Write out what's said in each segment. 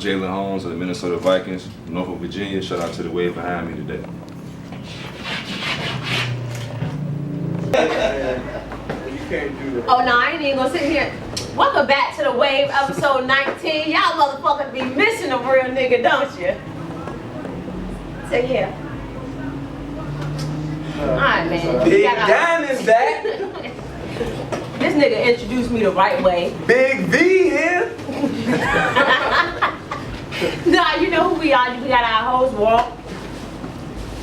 Jalyn Holmes of the Minnesota Vikings, Norfolk, Virginia. Shout out to the wave behind me today. You can't do that. Oh no, I ain't even gonna sit here. Welcome back to the Wave episode 19. Y'all motherfuckers be missing a real nigga, don't you? So yeah. Alright, man. Big Diamond's back. This nigga introduced me the right way. Big V here. Nah, you know who we are. We got our host Walt,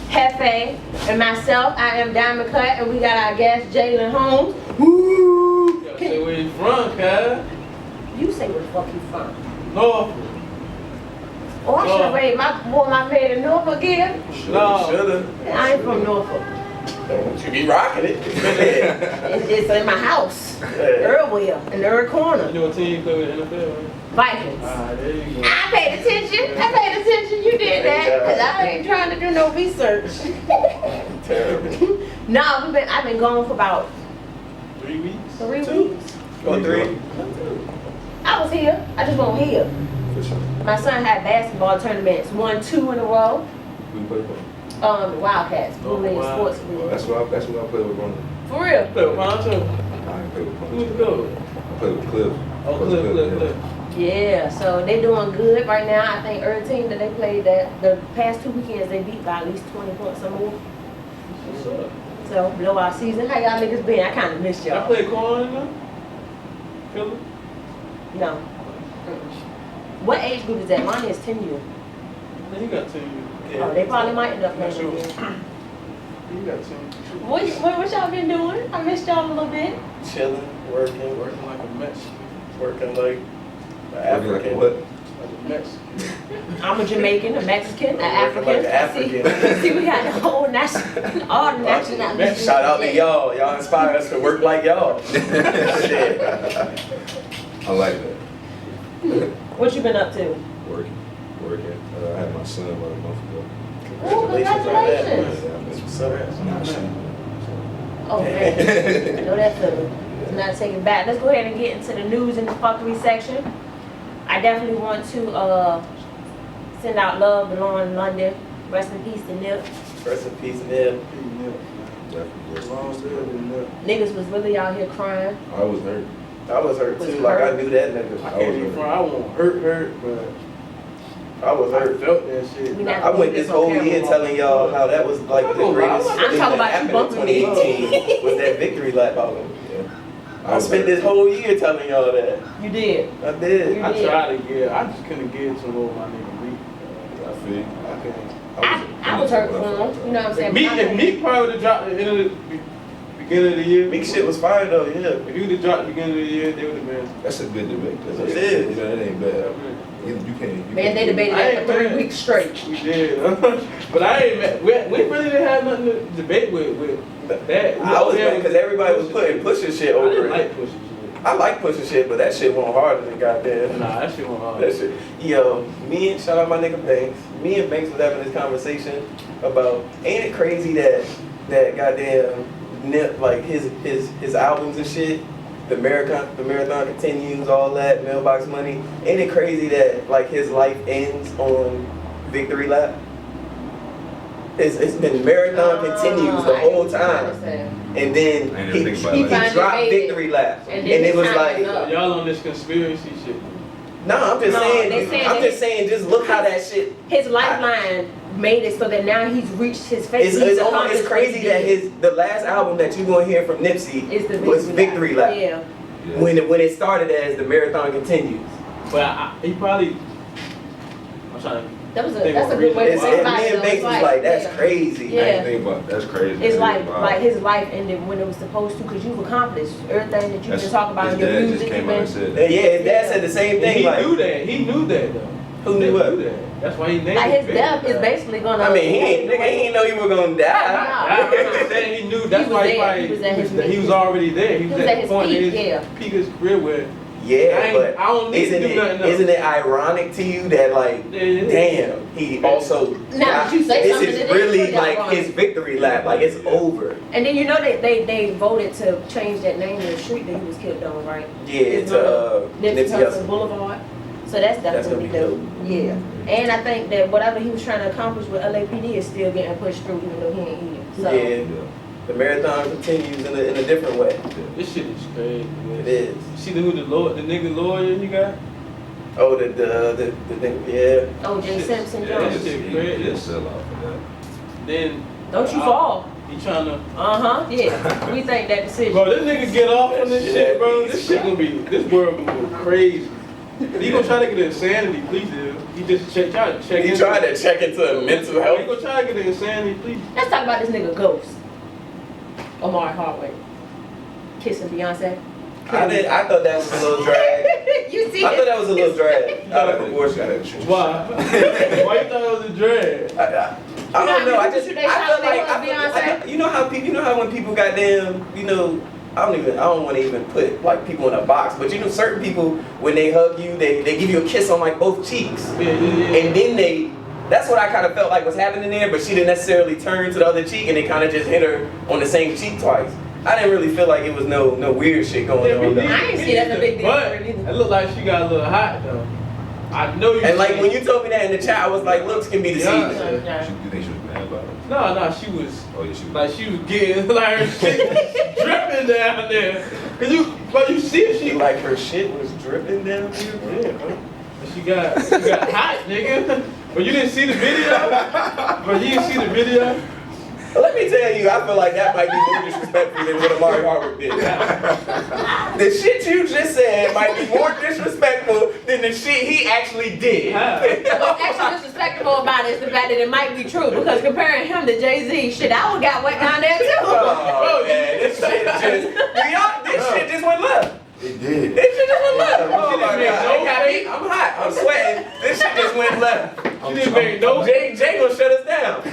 Hefe, and myself. I am Diamond Cut, and we got our guest Jalyn Holmes. Woo! You gotta say where you from, cuz. You say where the fuck you from? Norfolk. Oh, I should have raised my man in Norfolk again. Shoulda. I ain't from Norfolk. You be rocking it. It's in my house. Everywhere, in every corner. You know what team you play with in the NFL, right? Vikings. There you go. I paid attention. You did that. Because I ain't trying to do no research. Terrible. No, I've been gone for about 3 weeks? 3 weeks. Go 3. I was here. I just wasn't here. For sure. My son had basketball tournaments, 1, 2 in a row. Who you play for? The Wildcats, Blue Lane wow. Sports Oh, League. that's what I play with growing up. For real. Play with Poncho? I ain't play with Who's Punch. the coach? I play with Cliff. Oh, Cliff. Yeah, so they doing good right now. I think every team that they played the past 2 weekends they beat by at least 20 points or more. What's up? So blowout season. How y'all niggas been? I kind of missed I y'all. play corn in there? Philly? No. What age group is that? Mine is 10 years. Then you got 10 years. Oh, they probably might end up playing Sure. again. You got 10. What y'all been doing? I missed y'all a little bit. Chilling, working Working like a Mexican. like an African. What? Like a Mexican. I'm a Jamaican, a Mexican, an African. Like an African. See, we got the whole all the nationalities. Shout out to y'all. Y'all inspire us to work like y'all. Shit. I like that. What you been up to? Working. I had my son about a month ago. Oh, congratulations. Nah, shit. Oh, man. I know that feeling. It's not taking back. Let's go ahead and get into the news in the fuckery section. I definitely want to send out love to Lauren London. Rest in peace to Nip. Rest in peace, Nip. Niggas was really out here crying. I was hurt. I was hurt too. Like I knew that nigga. I can't even front. I won't hurt, but I was I hurt. felt that shit. We not I went this whole year telling y'all how that was like the greatest I'm thing talking that about happened you in bumping me. 2018 was that victory lap album. Yeah. I spent this whole year telling y'all that. You did. I did. You I did. tried to get. I just couldn't get to what my nigga Meek. I feel you. I couldn't. I was hurt for him. You know what I'm saying? If Meek probably would have dropped at the end of the beginning of the year. Big shit was fire though, yeah. If he would have dropped at the beginning of the year, they would have been. That's a good debate. It is. You know, it ain't bad. You can't. Man, they debated that for 3 weeks straight. We did. But I ain't mad. We really didn't have nothing to debate with that. I was mad because everybody was putting Pusha shit I over didn't it. like pushing shit. I like Pusha shit, but that shit went harder than goddamn. Nah, that shit went hard. That shit. Yo, shout out my nigga Banks. Me and Banks was having this conversation about, ain't it crazy that goddamn Nip, like his albums and shit, the marathon continues, all that, mailbox money. Ain't it crazy that like his life ends on victory lap? It's been marathon continues the whole time. And then he dropped victory lap. And it was like, y'all on this conspiracy shit. no, I'm just saying, just look how that shit. His lifeline made it so that now he's reached his face. It's crazy that the last album that you gonna hear from Nipsey was Victory Lap. Yeah. When it started as the marathon continues. But he probably. I'm trying to. That's a good way to Me think about it. and Banks was like, that's crazy. Yeah. I didn't think about that's crazy. It's like his life ended when it was supposed to, because you've accomplished everything that you've been talking about in your music. Just came out and said Yeah, his dad said the same thing. He like, knew that. He knew that though. Who knew what? That's why he named like it. his death is basically gonna. I mean, he ain't know he was gonna die. I'm saying he knew. That's why he was already there. He was at the point in his peak of his career where. Yeah, but I don't need to do nothing else. Isn't it ironic to you that like, damn, he also you say this something is that really like ironic. his victory lap, like it's over. And then you know they voted to change that name of the street that he was killed on, right? Yeah, to Nipsey Nipsey Hussle Hussle. Boulevard. So that's gonna definitely be dope. Yeah. And I think that whatever he was trying to accomplish with LAPD is still getting pushed through, even though he ain't here. So. Yeah. The marathon continues in a different way. This shit is crazy. Man. It is. See the nigga lawyer you got? Oh, the thing, yeah. O.J. Simpson Yeah, Jones. shit crazy. he a sellout for that. Then Don't you fall. he tryna. Yeah. We think that decision. Bro, this nigga get off on this That shit, bro. shit This shit gonna be. This world gonna go crazy. He gonna try to get the insanity, please. He just try to check. He tried to check into mental He health. gonna try to get the insanity, please. Let's talk about this nigga Ghost. Omar Hardwick. Kissing Beyonce. I thought that was a little drag. You see I thought it? that was a little drag out of proportion. Why? Why you thought it was a drag? I don't know. I feel like Beyonce? you know how when people goddamn, I don't want to even put like people in a box, but certain people when they hug you, they give you a kiss on like both cheeks, and then that's what I kind of felt like was happening there, but she didn't necessarily turn to the other cheek, and they kind of just hit her on the same cheek twice. I didn't really feel like it was no weird shit going on. I ain't see that as a big deal. But it looked like she got a little hot though. I know you. And like when you told me that in the chat, I was like, looks can be deceiving. You think she was mad about it? No, she was. Oh yeah, she was. Like she was getting like her shit dripping down there. But you see it, she Like her shit was dripping down here, bro. Yeah, bro. She got hot, nigga. But you didn't see the video? Bro, you didn't see the video? Let me tell you, I feel like that might be more disrespectful than what Amari Hardwick did. The shit you just said might be more disrespectful than the shit he actually did. What's actually disrespectful about it is the fact that it might be true, because comparing him to Jay-Z, shit, I would got wet down there too. Oh, man, this shit just went left. It did. This shit just went left. Oh my It God. didn't make no I'm hot. I'm sweating. This shit just went left. She didn't make no Jay gonna shut us down.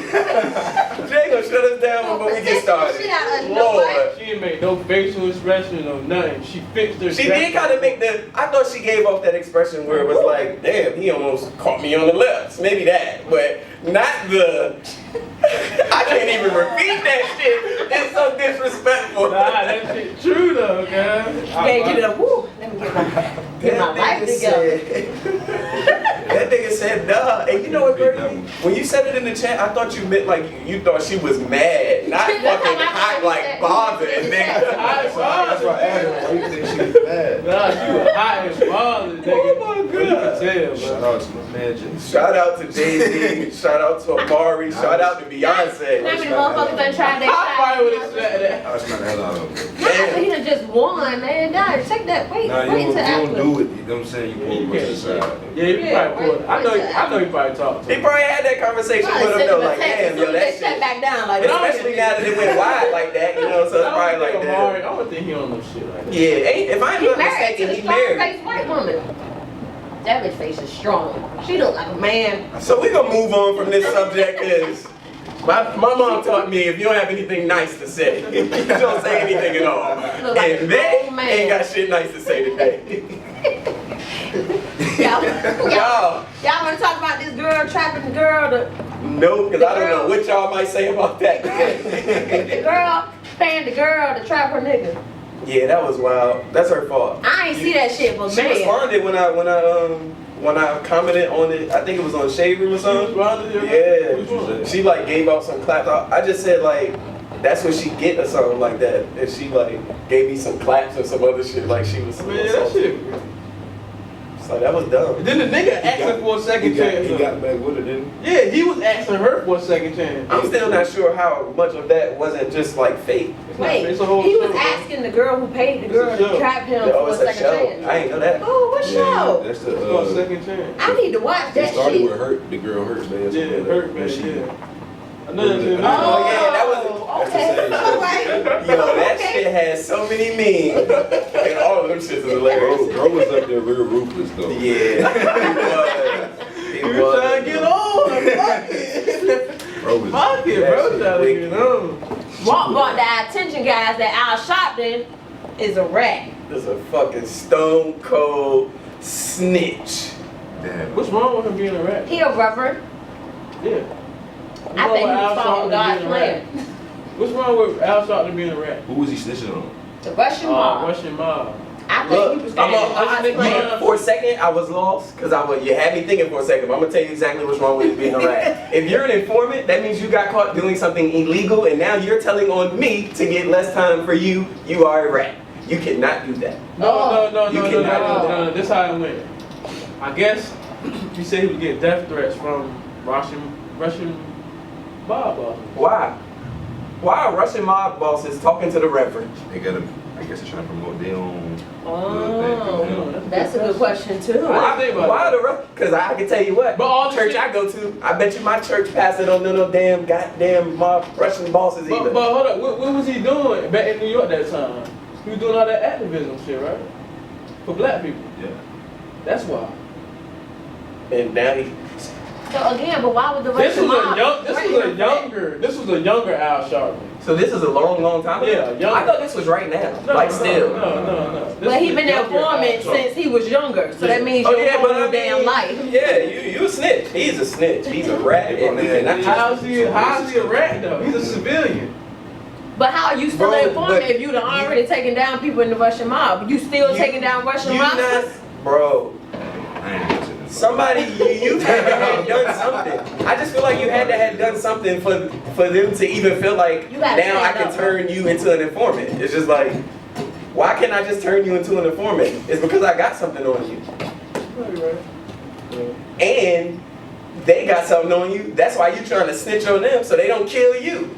Jay gonna shut us down before we get started. Lord. She didn't make no facial expression or nothing. She fixed her. She did kind of make I thought she gave off that expression where it was like, damn, he almost caught me on the lips. Maybe that, but not the, I can't even repeat that shit. It's so disrespectful. Nah, that shit true though, guys. Yeah, give it a woo. Let me get my life together. That nigga said, nah. And you know what, Bernie? When you said it in the chat, I thought you meant like you thought she was mad, not fucking hot, like bothered, nigga. That's why I asked her, why you think she was mad? Nah, she was hot as bothered, nigga. Oh my You can God. tell, Shout bro. out to my man Jay. Shout out to Jay-Z, shout out to Amari, shout out to How Beyonce. many motherfuckers done tried I that probably would have shit? said that. I was trying to hell out of him. Nah, he done just won, man. Nah, take that. Wait, Nah, wait you until don't after. do it. You know what I'm saying? You pull You the can't aside. Yeah, you probably would. I know you probably talked to He her. probably had that conversation Probably with him sent though, him a like, text damn, as yo, soon as that they shut shit. back down. Like, Especially now that it went wide like that, so it's probably like that. I don't think he on no shit like that. Yeah, if I'm he not married to mistaken, the he strong married. face white woman. That bitch face is strong. She look like a man. So we gonna move on from this subject is, my mom taught me if you don't have anything nice to say, you don't say anything at all. Look like And a they grown man. ain't got shit nice to say today. Y'all Y'all, want to talk about this girl trapping the girl, the no, because I don't know what y'all might say about that. girl paying the girl to trap her nigga. Yeah, that was wild. That's her fault. I ain't see that shit, but She man. responded when I commented on it. I think it was on Shade Room or something. Yeah. Which one? She like gave out some claps. I just said like that's what she get or something like that. And she like gave me some claps or some other shit like she was. Man, that shit. It's like that was dumb. Then the nigga asked her for a second chance. He got back with her, didn't he? Yeah, he was asking her for a second chance. I'm still not sure how much of that wasn't just like fake. Wait, It's a whole he was show, bro. asking the girl who paid the girl It's a to show. trap him Oh, for a it's a second show. chance. I ain't know that. Oh, what show? That's For a the second chance. I need to watch It that started shit. with Hurt, the girl Hurt, man. Yeah, hurt man, yeah. I know that shit. Oh, yeah, that was- that's the okay. same shit. All right. Yo, that shit has so many memes. And all of them shits is hilarious. Bro was up there real ruthless though. Yeah, he was. You trying to get on? Fuck it. Bro was Fuck it, bro. Trying to get on. But the attention guys that Al Sharpton is a rat. This a fucking stone cold snitch. Damn. What's wrong with him being a rat? He a reverend. Yeah. I think he was following God's plan. What's wrong with Al Sharpton being a rat? Who was he snitching on? The Russian mob. Russian mob. I think he was for a second, I was lost because you had me thinking for a second. But I'm gonna tell you exactly what's wrong with being a rat. If you're an informant, that means you got caught doing something illegal, and now you're telling on me to get less time for you. You are a rat. You cannot do that. No. This is how it went. I guess he said he was getting death threats from Russian mob bosses. Why? Why are Russian mob bosses talking to the reverend? They got to, I guess they're trying to promote their own. That's a good question too. Why? Because I can tell you what. But all church I go to, I bet you my church pastor don't know no damn goddamn mob Russian bosses either. But hold up, what was he doing back in New York that time? He was doing all that activism shit, right? For black people. Yeah. That's why. And now he. So again, but why would the Russian mob? This was a younger Al Sharpton. So this is a long time ago? Yeah, younger. I thought this was right now. Still. No. But he been an informant since he was younger, so that means you're whole damn life. Yeah, you a snitch. He's a snitch. He's a rat. How's he a rat though? He's a civilian. But how are you still an informant if you done already taken down people in the Russian mob? You still taking down Russian mobsters? Bro. I ain't gonna say that. Somebody, you had to have done something. I just feel like you had to have done something for them to even feel like now I can turn you into an informant. It's just like, why can't I just turn you into an informant? It's because I got something on you. And they got something on you. That's why you trying to snitch on them so they don't kill you.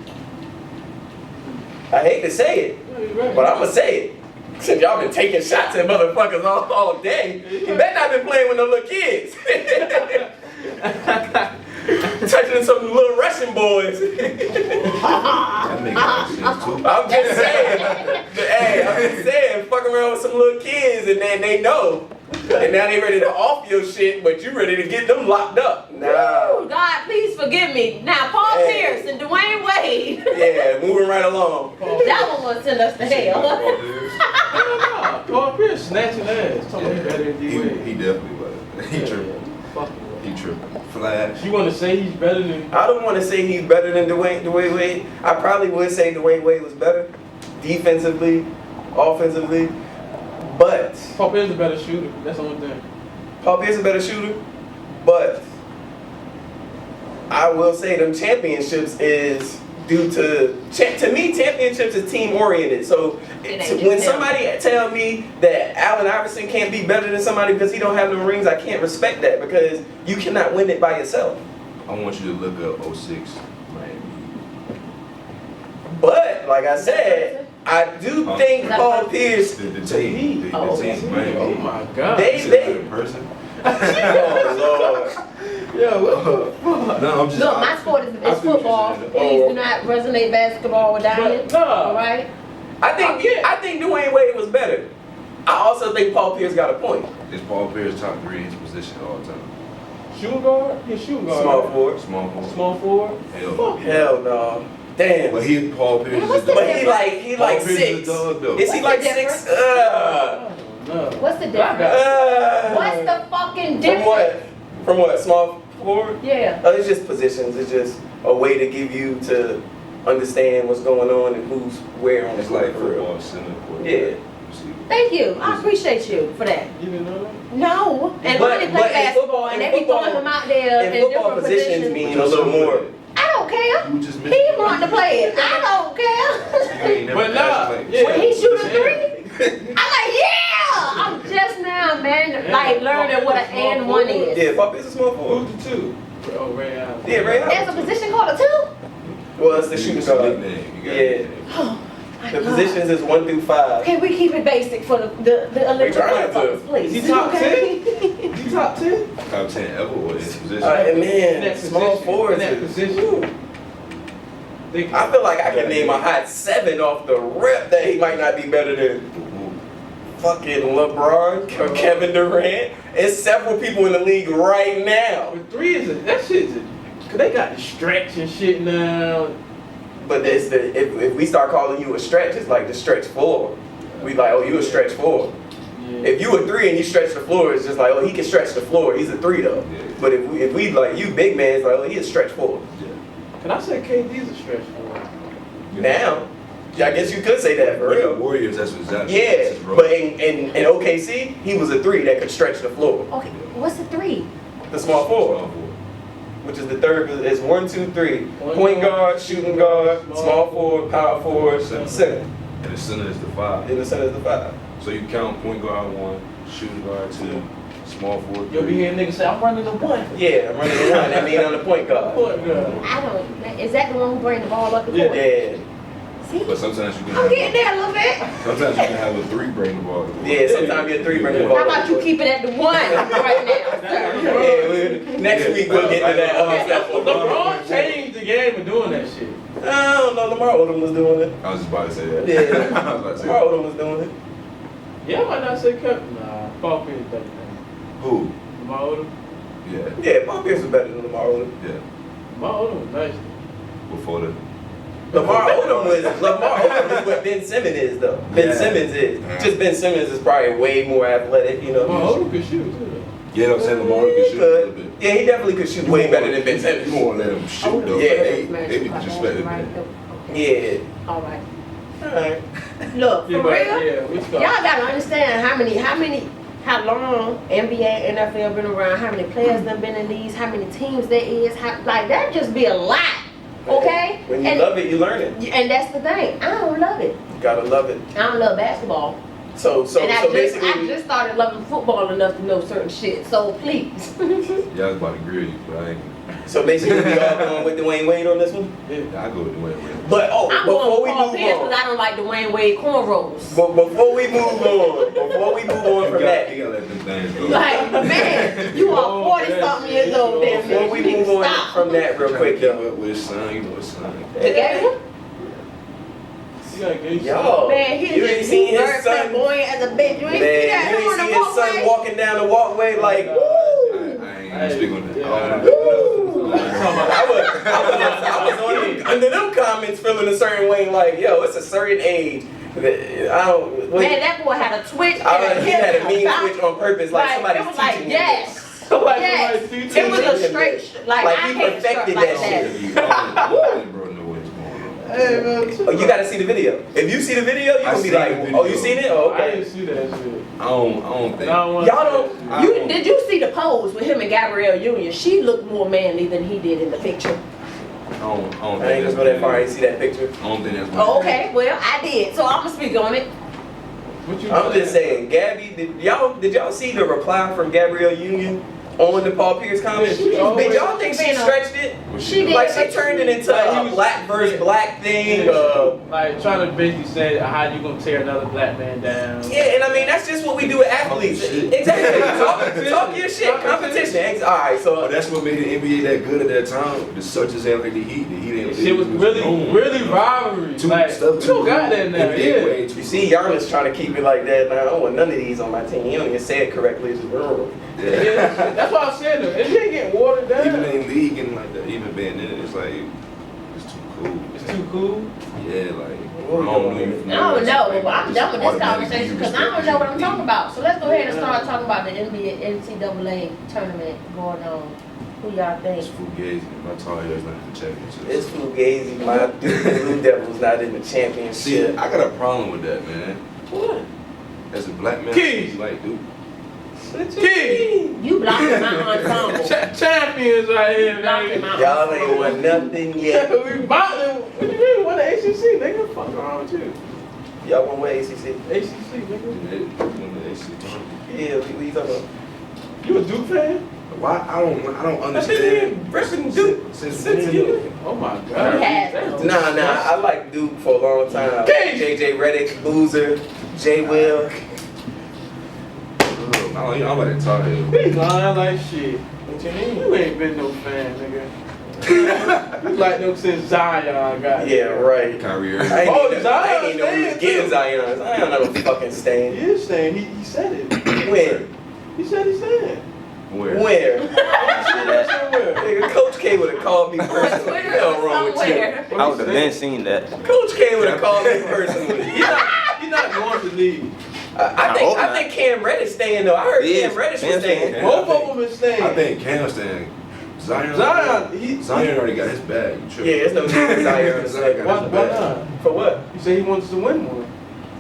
I hate to say it, but I'm gonna say it. Since y'all been taking shots at motherfuckers all day, you better not been playing with no little kids. Touching some little Russian boys. That makes sense too. I'm just saying. Hey, I'm just saying, fuck around with some little kids and then they know. And now they ready to off your shit, but you ready to get them locked up. Nah. God, please forgive me. Now, Paul Pierce and Dwayne Wade. Yeah, moving right along. That one will send us to hell. No. Paul Pierce snatching ass. Talking about better than D-Wade. He definitely was. He tripping. He tripping. Flash. You want to say he's better than? I don't want to say he's better than Dwayne Wade. I probably would say Dwayne Wade was better, defensively, offensively, but Paul Pierce is a better shooter. That's the only thing. Paul Pierce is a better shooter, but I will say them championships is due to me, championships is team oriented. So when somebody tell me that Allen Iverson can't be better than somebody because he don't have no rings, I can't respect that because you cannot win it by yourself. I want you to look up 06 Miami. But like I said, I do think Paul Pierce. The team Miami. Oh my God. They in person. oh Lord. Yo, what the fuck? No, I'm just. Look, my sport is football. Please do not resonate basketball with Diamond. All right. I think Dwayne Wade was better. I also think Paul Pierce got a point. Is Paul Pierce top 3 in his position all the time? Shooting guard? He's shooting guard. Small forward. Small forward. Small forward? Hell no. Damn. But Paul Pierce is But he like 6. Is he like 6? No. What's the difference? What's the fucking difference? From what? Small forward? Yeah. It's just positions. It's just a way to give you to understand what's going on and who's where on the It's court like for real. football center. Yeah. Thank you. I appreciate you for that. You didn't know that? No. And when they play basketball and they be throwing him out there in football different positions. mean a little more. I don't care. You just missed He wanted to play it. I don't care. But nah, When he shoot a 3, I'm like, yeah! I'm just now, man, like learning what an and 1 is. Yeah, Paul Pierce is small forward. Who's the 2? Oh, Ray Allen. Yeah, Ray Allen. There's a position called a 2? Well, it's the shooting guard. Yeah. The positions is 1 through 5. Can we keep it basic for the electric folks, please? Is he top 10? Is he top 10? Top 10 ever with his position. Man, small forwards. In that position. I feel like I can name a hot 7 off the rip that he might not be better than fucking LeBron or Kevin Durant. It's several people in the league right now. But 3 is that shit's cause they got the stretch and shit now. But if we start calling you a stretch, it's like the stretch 4. We like, oh, you a stretch 4. Yeah. If you a 3 and you stretch the floor, it's just like, oh, he can stretch the floor. He's a 3 though. Yeah. But if we like you big man, it's like, oh, he's a stretch 4. Yeah. Can I say KD's a stretch 4? Now. I guess you could say that for With the real. Warriors, that's exactly. Yeah, that's his role. but in OKC, he was a 3 that could stretch the floor. Okay, what's the 3? The small forward, which is the third. It's 1, 2, 3. Point guard, shooting guard, small forward, power forward, center. And the center is the 5. In the center is the 5. So you count point guard 1, shooting guard 2, small forward 3. You'll be hearing niggas say, I'm running the 1. Yeah, I'm running the 1. That means I'm the point guard. Point guard. I don't. Is that the one who bring the ball up the court? Yeah. See, But sometimes you can I'm have, getting there a little bit. sometimes you can have a 3 bring the ball. Yeah, sometimes you're 3 bringing the ball. How about you keep it at the 1 right now? Yeah, next week we'll get to that. LeBron changed the game of doing that shit. I don't know. Lamar Odom was doing it. I was just about to say that. Yeah. I was about to say Lamar that. Odom was doing it. Yeah, I might not say Kevin. Nah, Paul Pierce better than Who? Lamar Odom. Yeah. Yeah, Paul Pierce was better than Lamar Odom. Yeah. Lamar Odom was nice. Before the. Lamar Odom is what Ben Simmons is though. Ben Yeah. Simmons is. Just Ben Simmons is probably way more athletic, you know. Lamar Odom could shoot too. Yeah, I'm saying Lamar can shoot a little bit. Yeah, he definitely could shoot way better than Ben You Simmons. won't let him shoot though. Yeah, They be disrespected, man. Yeah. All right. Alright. Look, for Yeah, real, but yeah, we y'all gotta understand how long NBA, NFL been around, how many players done been in these, how many teams there is, like that just be a lot, okay? When you love it, you learn it. And that's the thing, I don't love it. You gotta love it. I don't love basketball. So And I basically, just started loving football enough to know certain shit, so please. Yeah, I was about to grill you, but I ain't. so basically we all going with Dwayne Wade on this one. Yeah, I go with Dwayne Wade. But I'm before going we with Paul move Pierce because on, I don't like Dwayne Wade cornrows. but before we move on from that, You gotta let them things go. Like, man, you are 40-something years old, damn before man. we You need move to on stop. from that real quick Keep though. up with his son, you know his son. The game? You gotta get Yo, Man, you ain't seen his very son. flamboyant as a bitch. You ain't see that? Man, Him you on ain't the see his son walkway? walking down the walkway like, woo! I ain't gonna speak on that. Yeah. Woo! I was on them, under them comments feeling a certain way like, yo, it's a certain age. I don't. Man, that boy had a twitch. he had a mean twitch. switch on purpose, like somebody's it was like, teaching him yes. Somebody Yes. teach It was him. a straight, like Like, I he can't perfected like that that. shit. Bro, know what is going on. Hey, man, Oh, you gotta see the video. If you see the video, you I gonna be seen like, the oh, you video. seen it? Oh, I okay. didn't see that shit. I don't think. Y'all don't. Did you see the pose with him and Gabrielle Union? She looked more manly than he did in the picture. I don't I ain't think gonna go that far. I ain't see that picture. I don't think that's. Oh, okay, well I did, so I'm gonna speak on it. What you I'm just saying, Gabby, did y'all see the reply from Gabrielle Union on the Paul Pierce comment? She Did y'all think she stretched it? She did. Like she turned it into a black versus black thing. Like trying to basically say how you gonna tear another black man down. Yeah, and I mean that's just what we do with athletes. Shit. Exactly. Talk your shit. Competition. All right, But so that's what made the NBA that good at that time. The such as like the Heat. The Heat didn't. Shit was really rivalry. Like, we don't got that now. Yeah. you see, Giannis trying to keep it like that. Now I don't want none of these on my team. He don't even say it correctly. It's just wrong. Yeah, that's why I said it. If they get watered down, Even in league and like that, even being in it, it's like it's too cool. it's too cool. Yeah, like I What don't we know you doing? from I don't know, like, but I'm done with this automatically conversation you because I respect don't know what I'm the talking league. about. So let's go ahead and start talking about the NBA NCAA tournament going on. Who y'all It's think? fugazi. My tar heels not in the championship. It's fugazi. My Blue Devils not in the See, championship. I got a problem with that, man. What? As a black man, Keys. like, dude. Key. You blocking my ensemble. Champions right here, Blocking man. my Y'all ain't ensemble. won nothing yet. We about to. What you mean? Won the ACC? Nigga, fuck around with you. Y'all won what ACC? ACC, nigga. When the AC tournament. Yeah, what you talking about? You a Duke fan? Why? I don't I've been understand. repping Duke Since since when, you. though? Oh my god. He has. Nah, I like Duke for a long time. King. JJ Redick, Boozer, J. Will. I'm about to tar heel. He lying like shit. What you mean? You ain't been no fan, nigga. You like them since Zion got Yeah, right. Kyrie I Irving. ain't Oh, even know, I ain't even know who was Zion getting too. Zion. Zion not a fucking He stain. is staying. He said it. When? He said he's staying. Where? Where? Somewhere. Nigga, Coach K would have called me personally. What the Twitter hell or wrong with you? somewhere. I would have been seen that. Coach K would have called me personally. He's not going to leave. I think Cam Reddish staying though. I heard He Cam is. Reddish was Cam's staying. staying. Both of them is staying. I think Cam staying. Zion already got his bag. You Yeah, tripping. it's no Zion. Zion got his Why bag. not? For what? He said he wants to win one.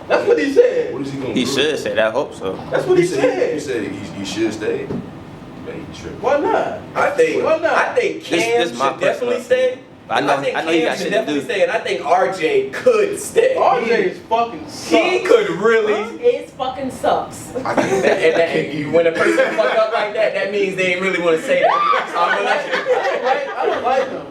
That's what he said. What is he gonna He do? should say that. I hope so. That's what he He said. said he should stay. Man, he tripping. Why not? I think This Cam is my should definitely personal stay. I know think he got Cam should shit to definitely do. stay, and I think RJ could stay. RJ is fucking sucks. He could really. It fucking sucks. I can't. And when a person fuck up like that, that means they ain't really want to say that. So I'm gonna I don't like him.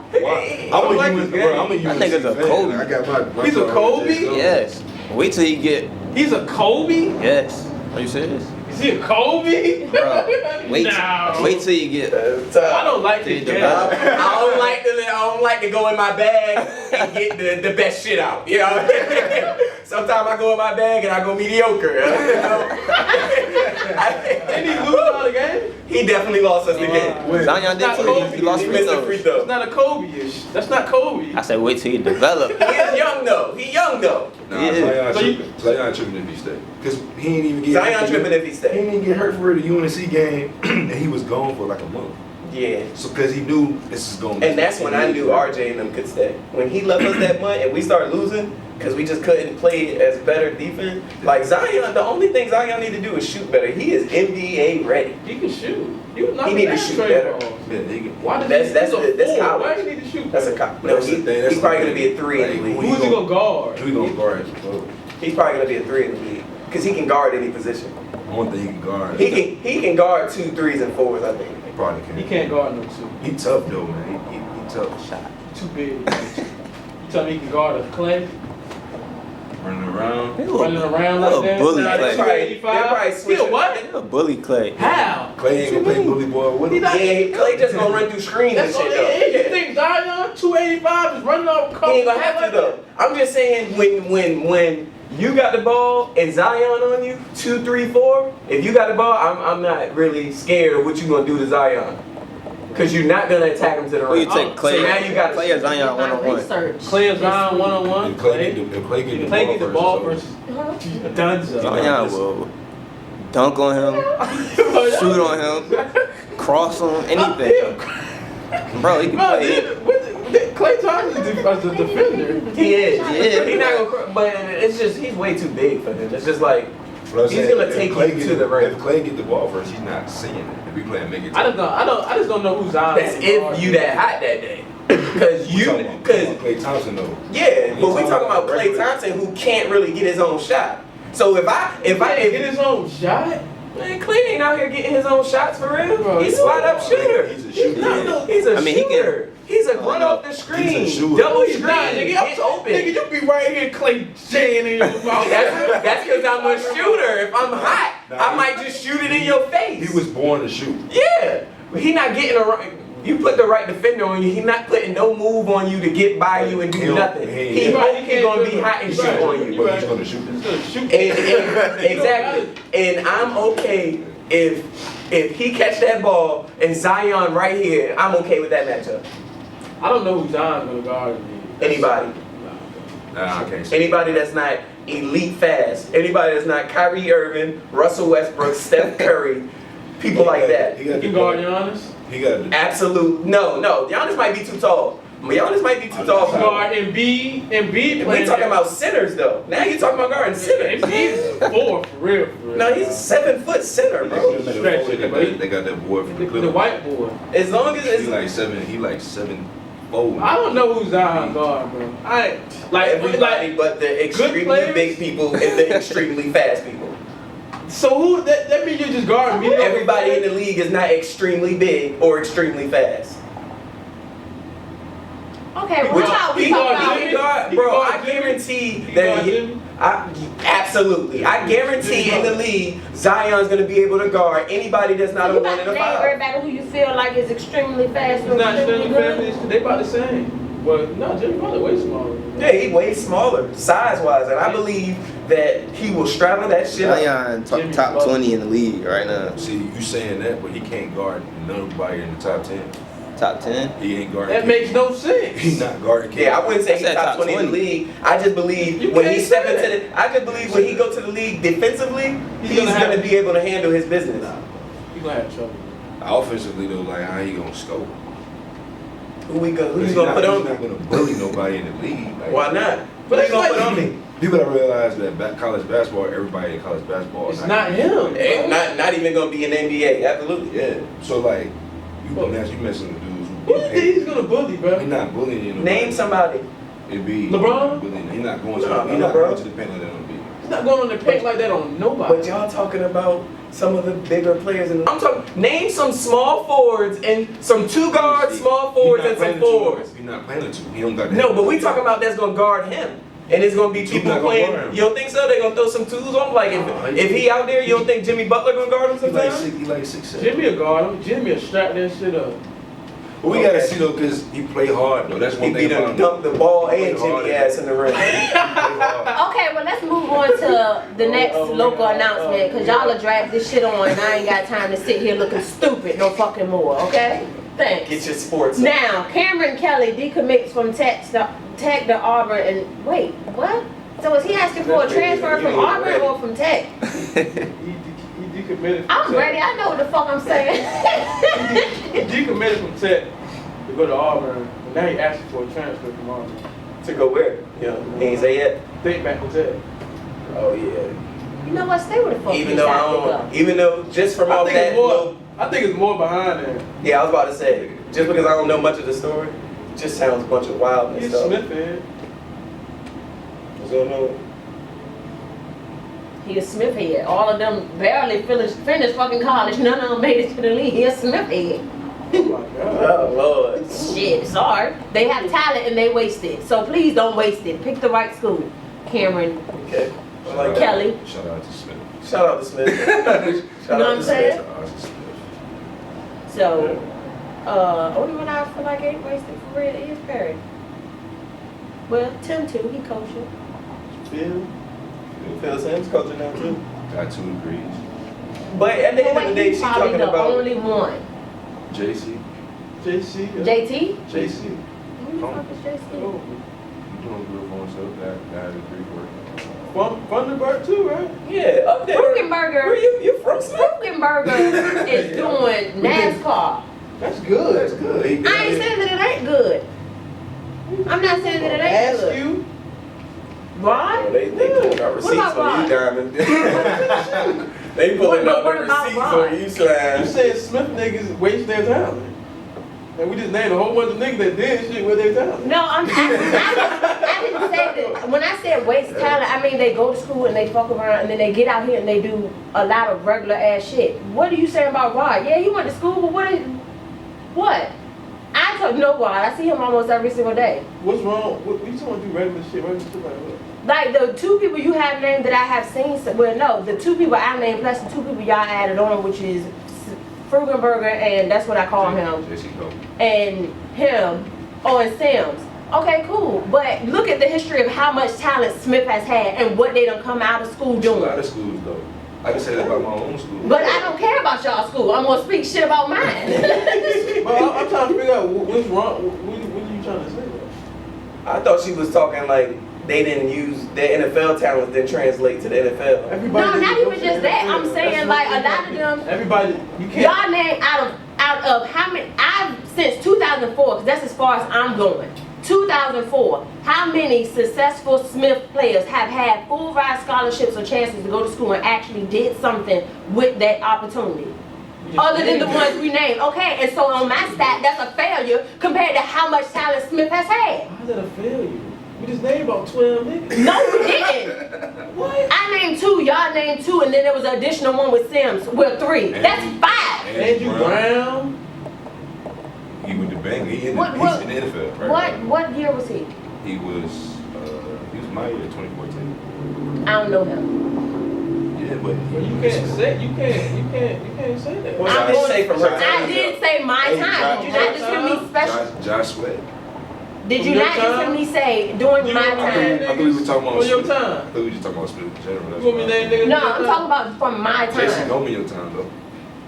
I'm don't a like UNC, this bro. game. I'm a UNC That nigga's a fan. Kobe. I got my He's a Kobe? Yes. Wait till he get. He's a Kobe? Yes. Are you serious? Is he a Kobe? Bro, wait. No. Wait till you get. I don't like this game. I don't like to go in my bag and get the best shit out. You know? Sometimes I go in my bag and I go mediocre. You know? Didn't he lose all the game? He definitely lost us the game. Zion did Not too. Kobe. He lost He free missed a free throws. throw. It's not a Kobe-ish. That's not Kobe. I said wait till he develop. He is young though. He young though. Nah, Yeah. Zion tripping if he stay. Cause he ain't even get. Zion tripping if he He stay. didn't even get hurt for the UNC game, and he was gone for like a month. Yeah. So cause he knew this is going. And that's when I knew RJ and them could stay. When he left us that month and we started losing, because we just couldn't play as better defense. Like Zion, the only thing Zion need to do is shoot better. He is NBA ready. He can shoot. He was knocking need to down shoot straight better. balls. Yeah, nigga. Why does That's he's a four. college. Why does he need to shoot? That's a better? cop. No, That's the thing, that's he's the probably thing. gonna be a 3 in the Like, league. Who's he gonna guard? Who he gonna guard? Oh, He's probably gonna be a 3 in the league because he can guard any position. one thing he can guard. He can guard 2 3s and 4s. I think. He probably can. He can't guard no two. He tough though, man. He tough. Shot. Too big. You tell me he can guard a Clay? Running around. Running around Little like that? bully Nah, Clay. that's 285. They're probably Still switching. what? A bully Clay. How? Clay ain't gonna play bully boy with him. He not- Yeah, Clay just gonna run through screens and That's all shit it is. You though. think Zion 285 is running off He court? ain't gonna have to though. I'm just saying when you got the ball and Zion on you, 2, 3, 4. If you got the ball, I'm not really scared of what you gonna do to Zion, cause you're not gonna attack him to the Who you rim. take, Clay? So now you got Clay or Zion My 1-on-1? research. Clay or Zion one-on-one? If Clay get the Clay get the ball first, versus Uh-huh. Dunzo. Zion will dunk on him, shoot on him, cross him, anything. Bro, he can Bro, play. Clay Thompson is a defender. He is. Yeah. He's not gonna. But it's just he's way too big for him. It's just like But I'm He's saying, gonna if take Clay you get to the rim. If Clay get the ball first, he's not seeing it. If we play make it. I just don't know who's Zion. that's if you that hot that day. Cause cause Clay Thompson though. yeah, but we talking about Klay Thompson who can't really get his own shot. So if get his own shot. man, Klay ain't out here getting his own shots for real. Bro, He's you spot up shooter. He's a shooter. He's a I mean, he can- shooter. He's a run no. off the screen, He's a shooter. double He's screen, not, nigga. it's open. Nigga, you be right here, Clay Jane in your mouth. That's because I'm a shooter. If I'm hot, I might just shoot it in your face. He was born to shoot. Yeah, but he not getting around. You put the right defender on you. He not putting no move on you to get by you and He do don't- nothing. he He ain't- only gonna be hot and You shoot right. on you. But he's gonna shoot. He's gonna shoot. And exactly. And I'm okay if he catch that ball and Zion right here. I'm okay with that matchup. I don't know who Zion's gonna guard in the league. Anybody. Nah, I can't say. Anybody that's not elite fast. Anybody that's not Kyrie Irving, Russell Westbrook, Steph Curry, people like that. He You got can the guard Giannis. He got the. Absolute. No. Giannis might be too tall. Giannis might be too tall. You can guard Embiid. Embiid We playing. talking about centers though. Now you talking about guarding centers. Embiid is 4 for real. No, he's a 7-foot center, bro. They got that boy from the The Clippers. white boy. As long as He it's like 7'4". I don't know who Zion guard, bro. I like everybody but the extremely players? big people and the extremely fast people. So who? That means you just guard me. Everybody in the league is not extremely big or extremely fast. Okay, well, Which how we he talking guard about? Jimmy? God, He bro, guard I Jimmy? guarantee He that guard Jimmy? absolutely. I guarantee in the league, Zion's gonna be able to guard anybody that's not a You 1 got and to a name 5. everybody who you feel like is extremely fast He's or not extremely Jimmy good. families. They about the same. Well, no, Jimmy probably way smaller. Yeah, he way smaller size wise, and I believe that he will straddle that shit up. Zion top 20 in the league right now. See, you saying that, but he can't guard nobody in the top 10. Top 10. He ain't guarding. That makes no sense. He's not guarding. Yeah, I wouldn't say I he's said top top 20 in the 20. league. I just believe You when he can't step say into that. the, I just believe when he go to the league defensively, He's he's gonna gonna have- be able to handle his business. You gonna have trouble. Offensively though, like how he gonna score? Who you gonna He's put on not me? gonna bully nobody in the league. Like, Why not? But Who you it's gonna like- put on me? People don't realize that college basketball, everybody in college basketball. It's not him. Ain't not even gonna be in NBA. Absolutely. Yeah. So like, you messing with dudes Who do you think he's gonna bully, bro? He's not bullying you. Name somebody. It'd be LeBron? bullying. He's not going to. No, He's not LeBron. going to the paint like that on the beat. He's not going on the paint like that on nobody. But y'all talking about some of the bigger players in the I'm talking name some small forwards and some two guards, small forwards and some forwards. He's not playing the two. He don't got that. No, but we talking about that's gonna guard him. And it's gonna be He's people not gonna guard playing. him. You don't think so? They gonna throw some twos on him? Like if he out there, you don't think Jimmy Butler gonna guard him He like sometimes? six. He like 6'7". Jimmy a guard him. Jimmy a strap that shit up. But we gotta see though, cause he play hard though. That's He one thing beat about him, him. dunk the ball He and play hard. Jimmy ass in the rim. He play hard. Okay, well let's move on to the next local announcement because y'all are drag this shit on and I ain't got time to sit here looking stupid no fucking more, okay? Thanks. Get your sports up. Now, Cameron Kelly decommits from Tech to Auburn and wait, what? So is he asking for a transfer from Auburn or from Tech? He decommitted from I'm Tech. ready, I know what the fuck I'm saying. He decommitted from Tech to go to Auburn, and now he asking for a transfer from Auburn. To go where? You know, he ain't say yet. Think back to Tech. Oh yeah. You know what, stay with the fuck Even you though I decide to don't, go. even though just from I all think that it's more. little, I think it's more behind that. yeah, I was about to say, just because I don't know much of the story, just sounds a bunch of wildness He's stuff. Smith head. What's going on? He a Smith head. All of them barely finished fucking college. None of them made it to the league. He a Smith head. Oh my god. Oh Lord. Shit, sorry. They have talent and they waste it. So please don't waste it. Pick the right school. Cameron. Okay. I like that. Kelly. Shout out to Smith. Shout out to Smith. Shout You know what out I'm to saying? Smith. Shout out to Smith. So, only one I feel like ain't wasted for real is Perry. Well, Tim too. He coaching. Phil. Phil Sims coaching now too. Got 2 degrees. But at the end of But the day, he's she's probably talking the about. only one. JC. JC. JT? JC. Who the fuck is JC? Oh. You doing good for himself. That had a degree for it. Funderburg too, right? Yeah, up there. Frukenberger. Where you from, Smith? Frukenberger is doing NASCAR. That's good. That's good. He I ain't saying that it ain't good. I'm not saying that it ain't Ask good. you. Ron? They pulling out receipts about on you, Ron? Diamond. They pulling out the What about receipts Ron? on you, You Slime. said Smith niggas waste their talent. And we just named a whole bunch of niggas that did shit with their talent. No, I didn't say that. When I said waste talent, I mean they go to school and they fuck around and then they get out here and they do a lot of regular ass shit. What are you saying about Rod? Yeah, he went to school, but what? I told no Rod. I see him almost every single day. What's wrong? What you talking do regular shit like what? Like the 2 people you have named that I have seen, well no, the 2 people I named plus the 2 people y'all added on, which is Frugenberger and that's what I call him, JC Cole. and him, and Sims. Okay, cool. But look at the history of how much talent Smith has had and what they done come out of school A lot doing. of schools though. I can say that about my own school. But I don't care about y'all school. I'm gonna speak shit about mine. But I'm trying to figure out what's wrong. What are you trying to say though? I thought she was talking like they didn't use their NFL talent didn't translate to the NFL. Everybody No, didn't not go even to just the that. NFL. I'm saying That's like what a lot of them. Everybody, you can't. Y'all name out of how many? I've since 2004, because that's as far as I'm going. 2004. How many successful Smith players have had full ride scholarships or chances to go to school and actually did something with that opportunity? Other than the ones we named. Okay, and so on my stat, that's a failure compared to how much talent Smith has had. How's that a failure? We just named about 12 niggas. No, we didn't. What? I named 2, y'all named 2, and then there was an additional one with Sims. Well, 3. That's 5. Andrew Brown. He went to Bengals. He's in the NFL. Right? What year was he? He was my year, 2014. I don't know him. Yeah, but But you can't say you can't say that. What I'm did going- say from her I time? did say my Hey, time. Did you not just hear me special? Josh Sweat. Did you From your not just hear time? me say during You my want me to time? name I thought we were talking about On your Smith. time. I thought we were just talking about Smith in general. You want me to name niggas? No, on your I'm time? talking about from my Jason time. Goldman your time though.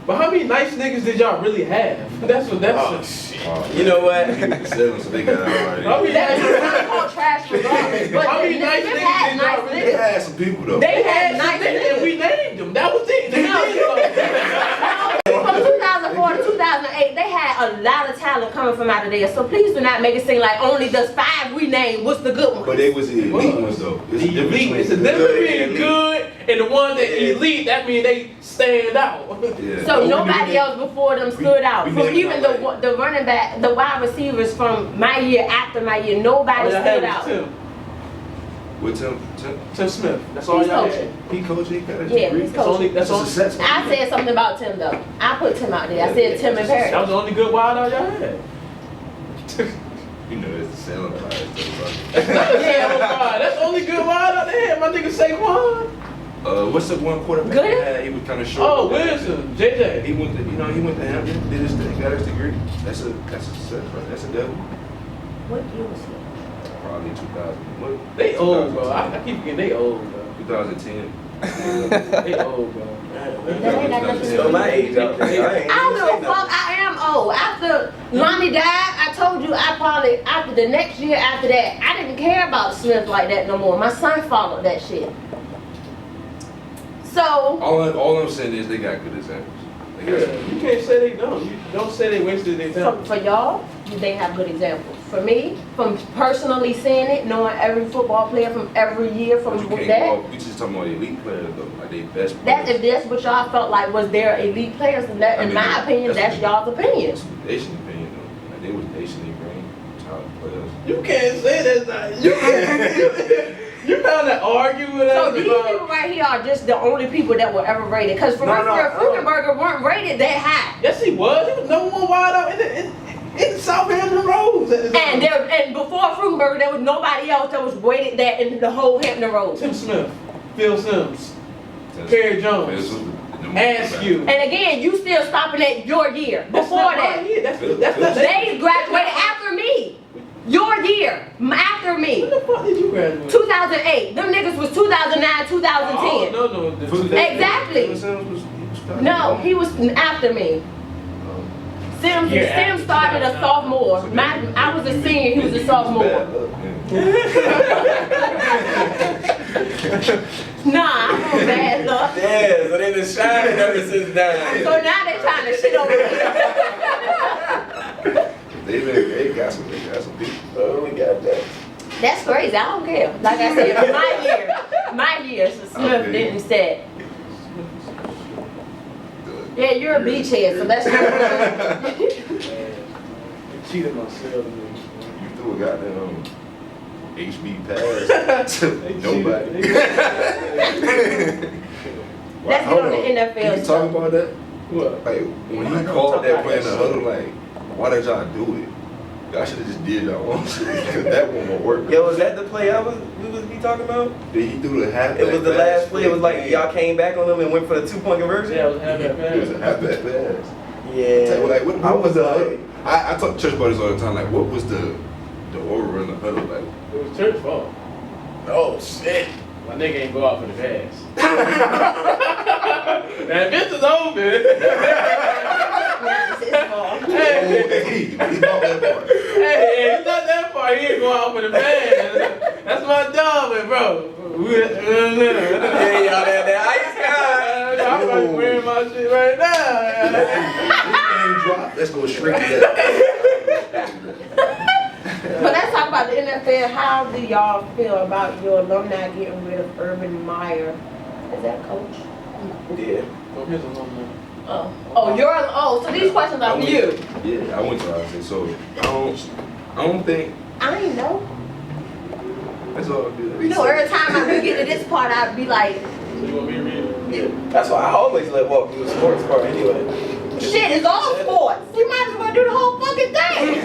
But how many nice niggas did y'all really have? That's what that's. shit. Oh, You know what? so they got it already. How many That's nice not called trash regardless. But How many nice Smith niggas had did nice y'all really They niggas. had some people though. They They had had nice niggas and niggas. we named them. That was it. They No. did something. From 2004 to 2008, they had a lot of talent coming from out of there. So please do not make it seem like only the 5 we named was the good ones. But they was the elite ones though. It's The elite. It's a difference between good and the ones that elite. That means they stand out. Yeah. So nobody else before them stood out. we From named even them the running back, the wide receivers from my year after my year, nobody stood out. With Tim Smith. That's all He's y'all coaching. had. he coached, he got his Yeah, degree. he's coaching. That's only. It's a success. I said something about Tim though. I put Tim out there. I said Tim and Perry. That was the only good wide out y'all had. You know, it's the selling price. Yeah, oh God, that's the only good wide out there. My nigga Saquon. What's the one quarterback Good? he had? He was kind of short. Oh, Wilson, JJ. He went to, he went to Hampton, did his thing, got his degree. That's a success, right? That's a devil. What year was he? Probably 2000. What? They old, bro. I keep forgetting they old, bro. 2010. They old, bro. That ain't got nothing to do So with my age out there. I don't give a fuck. I am old. After Lonnie died, I told you I probably after the next year after that, I didn't care about Smith like that no more. My son followed that shit. So All I'm saying is they got good examples. They got Yeah, you can't say they don't. You don't say they wasted their time. for y'all, they have good examples. For me, from personally seeing it, knowing every football player from every year from But you can't that. go off, we just talking about elite players though, like they best That players. if that's what y'all felt like was their elite players, then that, I in mean, my opinion, that's y'all's opinion. That's nation opinion though. Like they was nationally ranked top players. You can't say that's not. You can't. You found to argue with So us these about. people right here are just the only people that were ever rated. Because for real, Frudenberger weren't rated that high. Yes, he was. He was number one wide out in Southampton Roads at the time. And before Frudenberger, there was nobody else that was rated that in the whole Hampton Roads. Tim Smith, Phil Sims, Perry Jones, Askew. And again, you still stopping at your year. Before that, That's they graduated after me. Your year, after me. When the fuck did you graduate? 2008. Them niggas was 2009, 2010. Oh, no. Exactly. No, he was after me. Sims started a sophomore. I was a senior, he was a sophomore. Nah, I'm on bad luck. Yeah, so they been shining ever since then. So now they trying to shit over me. They got some people. Oh, we got that. That's crazy. I don't care. Like I said, my year, so Smith Okay. didn't say. Yeah, you're a beachhead, so that's not Cheated myself. You threw a goddamn HB pass to nobody. Let's get on the NFL Can you talk stuff. about that? What? Like when he called that play in the huddle, like why did y'all do it? Y'all should have just did y'all own shit because that one won't work. Yo, was that the play we was talking about? Did he do the half? It was the last play. It was like y'all came back on them and went for the 2-point conversion. Yeah, I was having that It was a pass. half-back pass. Yeah. Like what I was was the? I talk to church buddies all the time. Like what was the order in the huddle? Like It was church fault. oh shit. My nigga ain't go out for the pass. That bitch is open. It's his fault. Hey, he's not that part. hey, he's not that far. He ain't go out for the pass. That's my dog, man, bro. Yeah, y'all that ice guy. I'm like wearing my shit right now. Drop. Let's go shrink it. But let's talk about the NFL. How do y'all feel about your alumni getting rid of Urban Meyer? Is that coach? Yeah. From his alumni. So these questions are for you. Yeah, I went to Austin, so I don't think I ain't know. that's all good. You know, every time I do get to this part, I'd be like, You want me to read it? Yeah. That's why I always let walk through the sports part anyway. shit, it's all sports. You might as well do the whole fucking thing.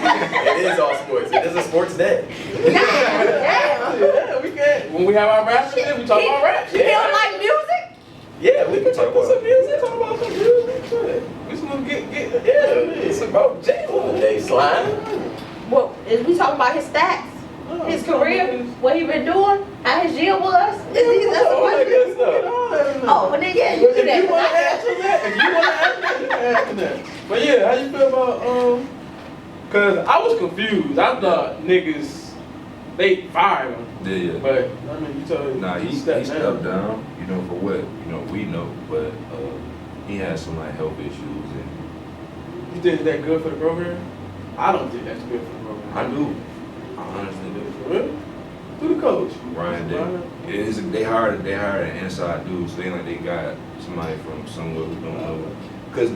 It is all sports. It is a sports day. God damn. Yeah, we can. When we have our rap shit, we talk about rap You shit. don't like music? Yeah, we can talk about some music. Talk about some music. Shit. We just gonna get Yeah, it's about Jalyn today, slime. Well, is we talking about his stats? His career? What he been doing? How his year was? Is he, that's the all that question? good stuff. Oh, but then yeah, you do If that. you wanna answer that, you can answer that. But yeah, how you feel about cause I was confused. I thought niggas they fired him. Yeah. But I mean you told Nah, he stepped down, you know, for what, we know, but he had some like health issues and You think that good for the program? I don't think that's good for the program. I do. I honestly do. Really? Who the coach? Ryan did. They hired an inside dude, so they like they got somebody from somewhere who don't know. Cause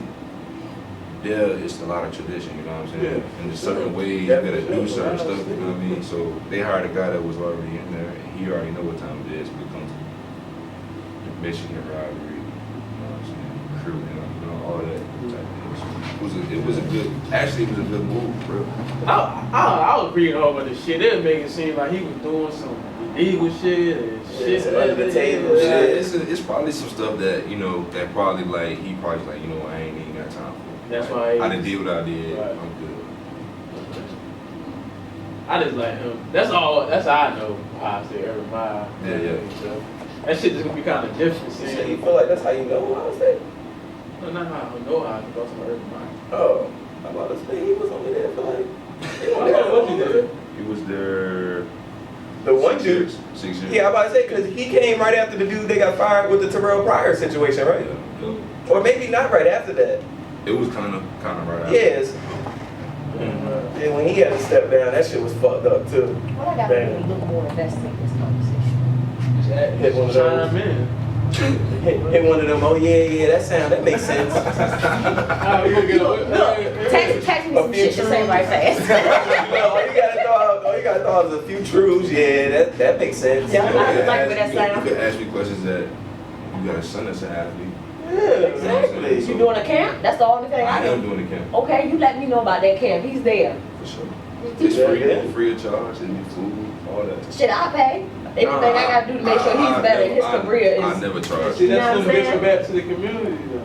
there it's a lot of tradition, you know what I'm saying? Yeah. And there's certain ways you gotta do certain stuff, you know what I mean? So they hired a guy that was already in there, and he already know what time it is when it comes to the Michigan rivalry, you know what I'm saying? Recruiting, you know, all that type of thing. It was a good move, bro. I was reading all about this shit. They was making it seem like he was doing some illegal shit and shit. some under the table Yeah, shit. it's probably some stuff that, you know, that probably like, he probably like, you know, I ain't even got time for. That's Like, why I done did what I did. Right. I'm good. I just like him. That's all. That's how I know Ohio State Urban Meyer. Yeah. So, that shit is gonna be kind of different. So you Seeing, feel like that's how you know Ohio State? no, not how I know how to go to Urban Meyer. Oh, I'm about to say he was only there for like. What you did? He was there. The one dude. 6 years. Yeah, I'm about to say because he came right after the dude they got fired with the Terrell Pryor situation, right? Yeah. Or maybe not right after that. It was kind of right after. Yes. And when he had to step down, that shit was fucked up too. Well, I gotta really look more invested in this conversation. Hit one of those. Chime in. Hit one of them. Oh yeah, that makes sense. Alright, we gonna get Look, text me some shit to say right fast. All you gotta throw out is a few truths. Yeah, that makes sense. Yeah. You I could like ask- where that you sound. could ask me questions that you got a son that's an athlete. Yeah, exactly. You doing a camp? That's the only thing I I am do. doing the camp Okay, you let me know about that camp. He's there. for sure. Teach It's me. free of charge, and food, all that. Shit, I pay. Anything I gotta do to make sure he's better in his career I is. never charge. See, You know that's what them I'm giving saying? back to the community, though.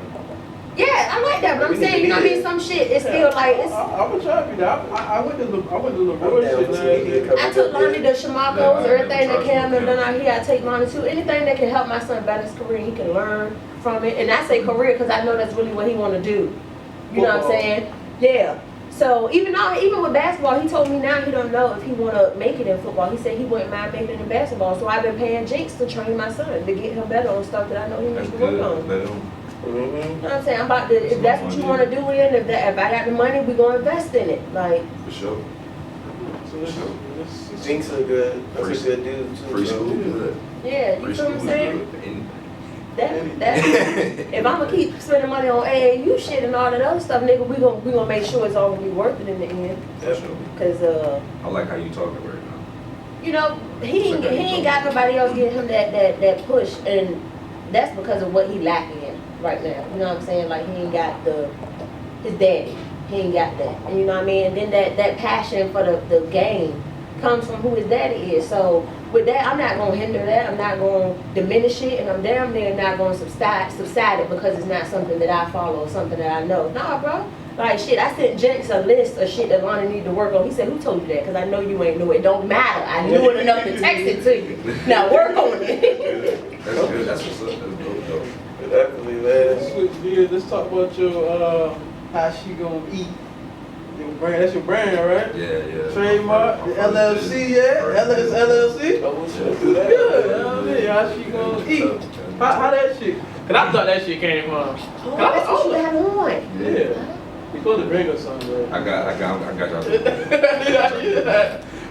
Yeah, I like that, but I'm saying, you know what I mean? Some shit is still like, it's. I'm gonna try to be that. I went to the I'm LeBron down shit with last you. year. I took Lonnie to Shamakos, Yeah, I everything never that Cam tried done to out here, I take Lonnie to. Anything that can help my son better his career, he can learn from it. And I say career because I know that's really what he want to do. You know what I'm Football. saying? Yeah. So even with basketball, he told me now he don't know if he want to make it in football. He said he wouldn't mind making it in basketball. So I've been paying Jinx to train my son to get him better on stuff that I know he That's needs to work good. on. Let him. You know what I'm saying? I'm about to, if that's what you want to do in, if I got the money, we gonna invest in it. Like, For sure. So let's Jinx is good. That's a good dude too. Free school good. yeah, you Free feel what I'm school saying? good. And That if I'm gonna keep spending money on AAU shit and all that other stuff, nigga, we gonna make sure it's all gonna be worth it in the end. for sure. Cause I like how you talking right now. you know, he ain't got nobody else getting him that push, and that's because of what he lacking in right now. You know what I'm saying? Like he ain't got his daddy. He ain't got that. And you know what I mean? And then that passion for the game comes from who his daddy is. So with that, I'm not gonna hinder that. I'm not gonna diminish it, and I'm damn near not gonna subside it because it's not something that I follow or something that I know. Nah, bro. Like shit, I sent Jenks a list of shit that Lonnie need to work on. He said, "Who told you that? Because I know you ain't know it. Don't matter. I knew it enough to text it to you. Now work on it." That's good. That's what's up. That's dope. Definitely, Let's man. switch gears. Let's talk about your how she gonna eat. Your brand. That's your brand, right? Yeah. Trademark, the LLC, yeah? LLC? Oh, we should do that. Yeah, you know what I mean? How she gonna eat? How that shit? Cause I thought that shit came from. Oh, that's what you have on. Yeah. You supposed to bring us something, bro. I got y'all.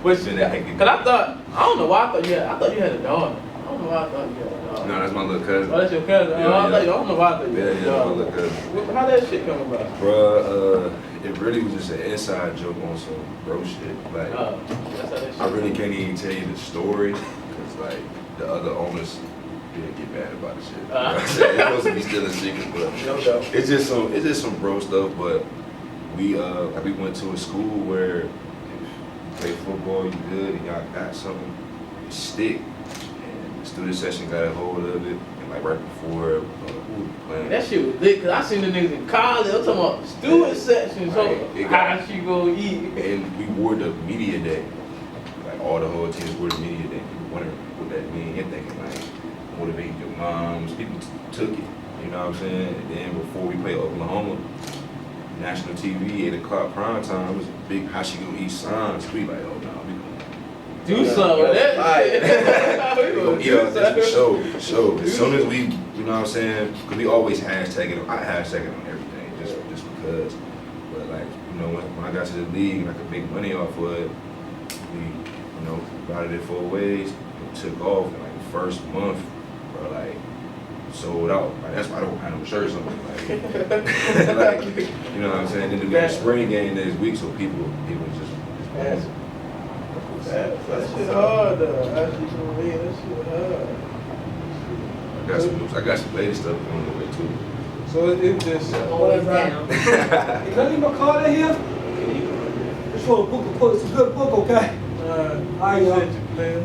But shit, cause I don't know why I thought you had a daughter. I don't know why I thought you had a daughter. No, that's my little cousin. Oh, that's your cousin. Yeah, I yeah. don't know why I thought you Yeah, had a my daughter. little cousin. How that shit come about? Bruh, it really was just an inside joke on some bro shit. Like, That's how that shit I really can't even tell you the story, cause like the other owners didn't get mad about the shit. You know what I'm saying? It's supposed to be still a secret, but No doubt. it's just some bro stuff. But we went to a school where if you play football, you good, and y'all got something, it stick. And the student session got a hold of it, and like right before we were playing. That shit was lit, cause I seen the niggas in college. I'm talking about student section. So Right, it got- how she gonna eat? And we wore the media day. Like all the whole teams wore the media day. People wondering what that mean. And thinking like motivating your moms. People took it. You know what I'm saying? And then before we played Oklahoma, national TV, 8 o'clock prime time, it was a big how she gonna eat signs. We like, oh no, we gonna Do something with that shit. we gonna eat out this for sure. As soon as we, you know what I'm saying? Because we always hashtag it. I hashtag it on everything just because. But like, you you know, when I got to the league and I could make money off of it, we, you know, routed it 4 ways, and took off in like the first month, bro, like, sold out. Like, that's why I don't have no shirts on. Like, like, you know what I'm saying? Then we got a spring game next week, so people just That's That's that shit hard though. Actually, for me, that shit hard. I got some latest stuff on the way too. So it's just Always down. Hey, can I leave my card in here? Just want to book it's a good book, okay? I sent you, man.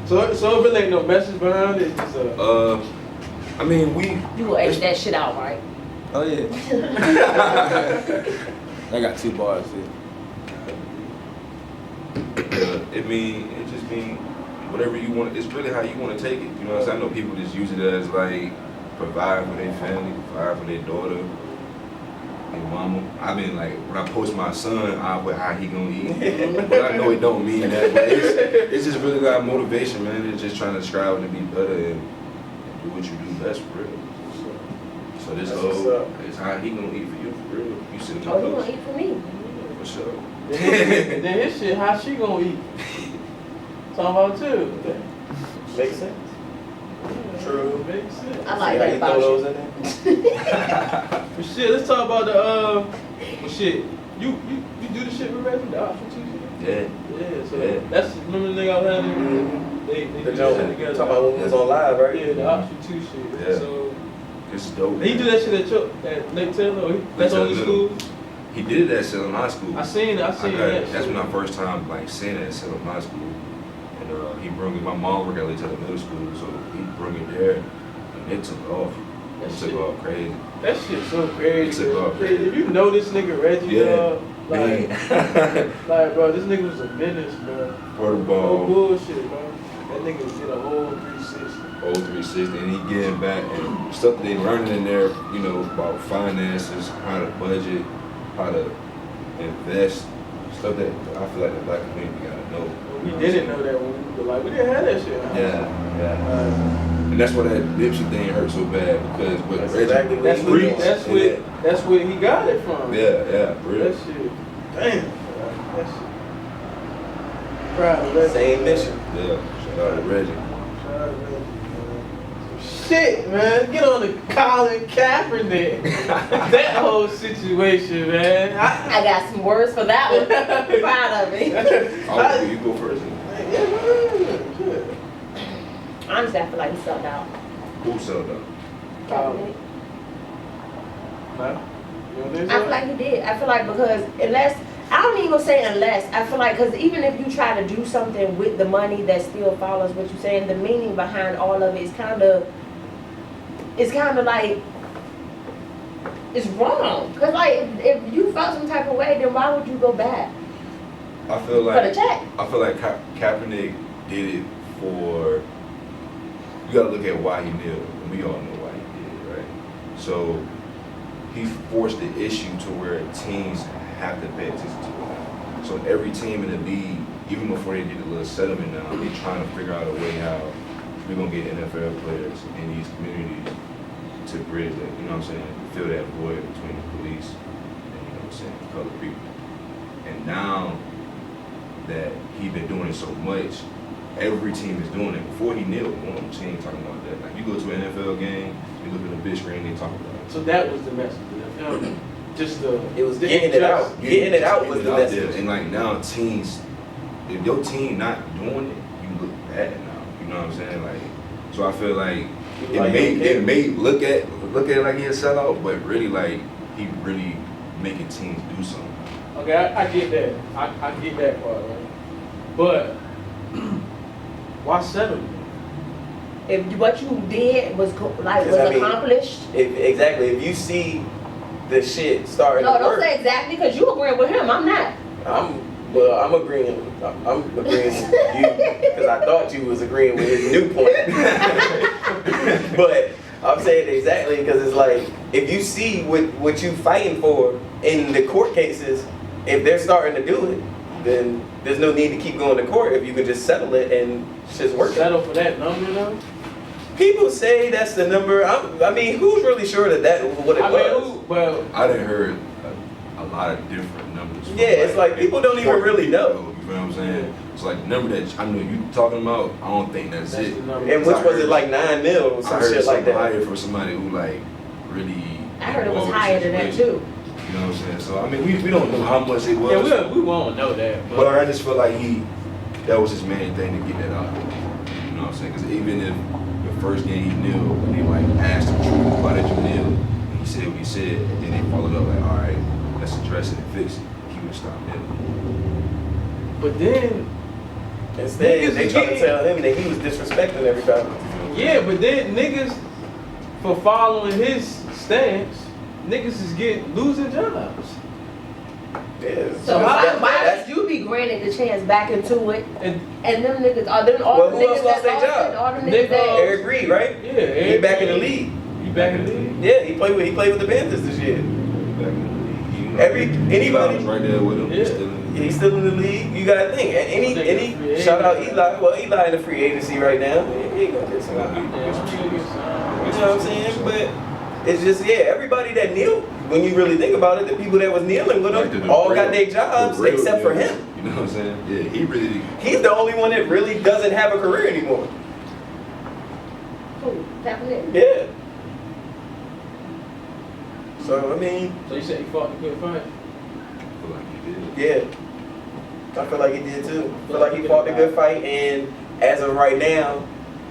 So it really ain't no message behind it. It's just I mean, You will edit that shit out, right? Oh yeah. I got 2 bars here. it just mean whatever you want. It's really how you want to take it. You know what I'm saying? I know people just use it as like provide for their family, provide for their daughter, their mama. I mean, like when I post my son, I put how he gonna eat. But I know it don't mean that. But it's just really got motivation, man. It's just trying to strive to be better and do what you do best, for real. So this That's whole what's up. is how he gonna eat for you, for real. You see the Oh, you post? gonna eat for me? For sure. then his shit, how she gonna eat? Talking about too. Makes sense. True. Makes sense. I See like how that you about throw you. those in there? But shit, let's talk about the well, shit. You do the shit with Reggie, the option 2 shit? Yeah. Yeah, so Yeah. that's remember the nigga I was having. Mhm. They The do joke. that shit together. Talking about when we was on live, right? Yeah, the option 2 shit. Yeah. So It's dope. he do that shit at Lake Taylor. Or that's Taylor only Middle. school. He did it at Salem High School. I seen got that. it. That's shit. when I first time like seeing it at Salem High School. And he brought me, my mom worked at Lake Taylor Middle School, so he brought me there and it took off. That It shit. took off crazy. That shit so crazy. It took off. If you know this nigga Reggie, Yeah. like, Man. like, bro, this nigga was a menace, bro. For the No ball, bullshit, bro. That nigga did a whole 360. old 360, and he getting back and stuff that they learning in there, you know, about finances, how to budget, how to invest, stuff that I feel like the black community gotta know. We didn't know that when we were like, we didn't have that shit. Yeah. And that's why that Nipsey thing hurt so bad because with That's Reggie, exactly what That's he where doing. that's where he got it from. yeah, for real. That shit. Damn. Bro. That shit. Proud of Reggie. Same mission. Yeah, shout out to Reggie. Shout out to Reggie, man. Shit, man. Get on the Colin Kaepernick. That whole situation, man. I got some words for that one. Proud of me. You go first. Yeah, man. Shit. Honestly, I feel like he sucked out. Who sold out? Kaepernick. No? You don't think I so? feel like he did. I feel like because unless, I don't even say unless, I feel like because even if you try to do something with the money that still follows what you're saying, the meaning behind all of it is kind of like, it's wrong. Because like, if you felt some type of way, then why would you go back I feel for the like check? Kaepernick did it for. You gotta look at why he kneeled, and we all know why he did it, right? So he forced the issue to where teams have to pay attention to it now. So every team in the league, even before they did a little settlement now, they trying to figure out a way how we're gonna get NFL players in these communities to bridge that, you know what I'm saying, fill that void between the police and, you know what I'm saying, colored people. And now that he been doing it so much, every team is doing it. Before he kneeled, one of them teams talking about that. Like you go to an NFL game, you look at the big screen, they talk about it. So that was the message. Just the. It was getting it out. Getting it out was the out there. message. And like now teams, if your team not doing it, you look bad now. You know what I'm saying? Like, so I feel like it may look at it like he a sellout, but really like he really making teams do something. Okay, I get that. I get that part, right? But why settle? If what you did was Because, I mean, accomplished. Exactly. If you see the shit starting No, to don't work, say exactly because you agree with him. I'm not. I'm agreeing. I'm agreeing with you because I thought you was agreeing with his new point. But I'm saying exactly because it's like if you see what you fighting for in the court cases, if they're starting to do it, then there's no need to keep going to court if you can just settle it and shit's working. Settle for that number though? People say that's the number. I mean, who's really sure that what it was? Well, I done heard a lot of different numbers. Yeah, it's like people don't even really know. You know what I'm saying? It's like the number that I know you talking about. I don't think that's it. the number. And which was it, like 9 mil or I some heard shit like something that? higher for somebody who like really. I heard it was involved in higher the than that situation. too. You know what I'm saying? So I mean, we don't know how much it was. Yeah, we won't know that. But I just feel like that was his main thing to get that out. You know what I'm saying? Because even if the first game he knew, and they like asked him, why did you kneel? And he said what he said, and then they followed up like, all right, let's address it and fix it. He would stop kneeling. But then, Instead, niggas they is tried to getting- tell him that he was disrespecting everybody. yeah, but then niggas, for following his stance, niggas is losing jobs. Yeah. So why that's- should you be granted the chance back into it? And And them niggas, all them all Well, the who else niggas lost that their lost job? it, all the They, niggas that Eric Reed, right? yeah, He back in the league. You back in the league? Yeah, he played with the Panthers this year. Back in the league, you know, Anybody- Eli was right there with him. Yeah. Still in the Yeah, he's still in the league. You gotta think. And any shout out Eli. Well, Eli in the free agency right now. He ain't gonna get some. You know what I'm saying? But it's just everybody that kneeled. When you really think about it, the people that was kneeling with Like him the all real- got their jobs the real except for deal. him. You know what I'm saying? Yeah, he really. He's the only one that really doesn't have a career anymore. Who? Kaepernick. Yeah. So I mean, So you said he fought the good fight? I feel like he did. yeah. I feel like he did too. I feel like he fought the good fight, and as of right now,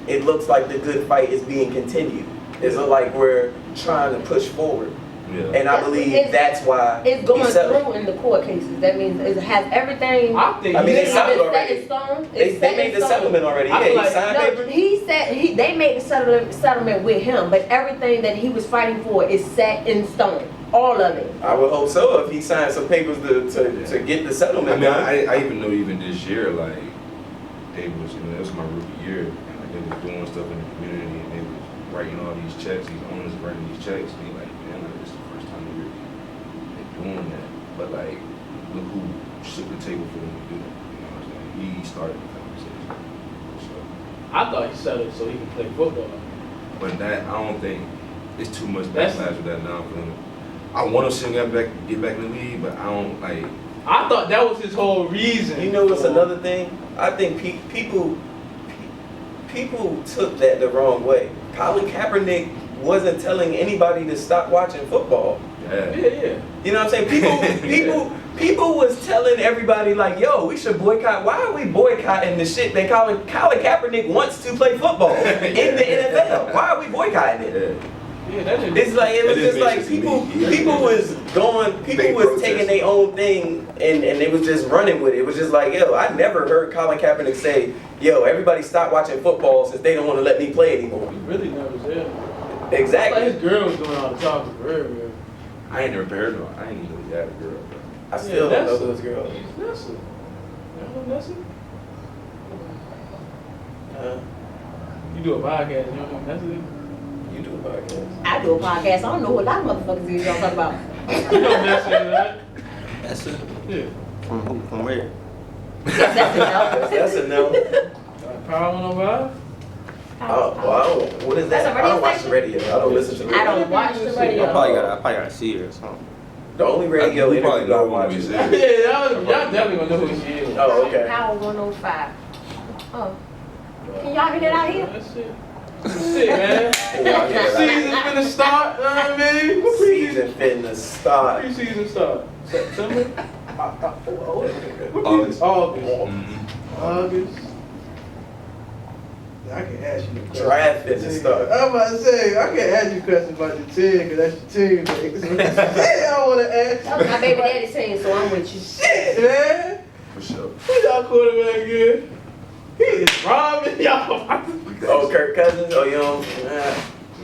it looks like the good fight is being continued. It's like we're trying to push forward. Yeah. And I believe that's why It's going he settled. through in the court cases. That means it has everything. I think I mean, they It's settled set already. in stone. They It's set made in the stone. settlement already. I Yeah, feel he like- signed No, paper. he said they made the settlement with him, but everything that he was fighting for is set in stone. All of it. I would hope so if he signed some papers to get the I settlement mean, done. I even know even this year, like, they was, it was my rookie year, and like, they was doing stuff in the community, and they was writing all these checks, these owners writing these checks, and they like, man, like, this is the first time they're doing that. But like, look who shook the table for them to do that. You know what I'm saying? He started the conversation. So, I thought he settled so he could play football. but that, I don't think, it's too much That's- backlash with that now for him. I want to see him get back in the league, but I don't, like, I thought that was his whole reason. You know what's for- another thing? I think people took that the wrong way. Colin Kaepernick wasn't telling anybody to stop watching football. yeah. Yeah. You know what I'm saying? People was telling everybody like, yo, we should boycott. Why are we boycotting the shit that Colin Kaepernick wants to play football in the NFL? Why are we boycotting it? Yeah. Yeah, that didn't. It's like it was That just just like makes sense to me. people They was protest. taking their own thing and they was just running with it. It was just like, yo, I never heard Colin Kaepernick say, yo, everybody stop watching football since they don't want to let me play anymore. He really never said. Like Exactly. his girl was doing all the talking for real. I ain't never heard no. I ain't even know he had a girl, bro. I still Yeah, don't know that's- those girls. He's Nessa. You know Nessa? You do a podcast, you know Nessa? You do a podcast. I do a podcast. I don't know what a lot of motherfuckers is y'all talk about. You know Nessa, right? That's it. Yeah. From who? From where? That's a no. Power 105? Oh, well, I don't. What is That's that? a I don't radio watch the radio. I don't listen to the I radio. don't watch the I radio. probably gotta see it or something. The only radio You probably interview I know watch when is. we Yeah, said. y'all definitely gonna know who she is. Oh, okay. Power 105. Oh. Can y'all hear that out here? That's it. That's it, man. Y'all hear that? Season's finna start, you know what I mean? What Season finna start. preseason start? September? What August. preseason? August. Mhm. August. I can ask you a question. Draft finna start. I'm about to say, I can't ask you questions about your team, because that's your team, man. Shit, I want to ask That was my baby daddy's team, so I'm with you. Shit, man. For sure. Who y'all quarterback again? He is robbing y'all. Oh, Kirk Cousins? Oh, you don't?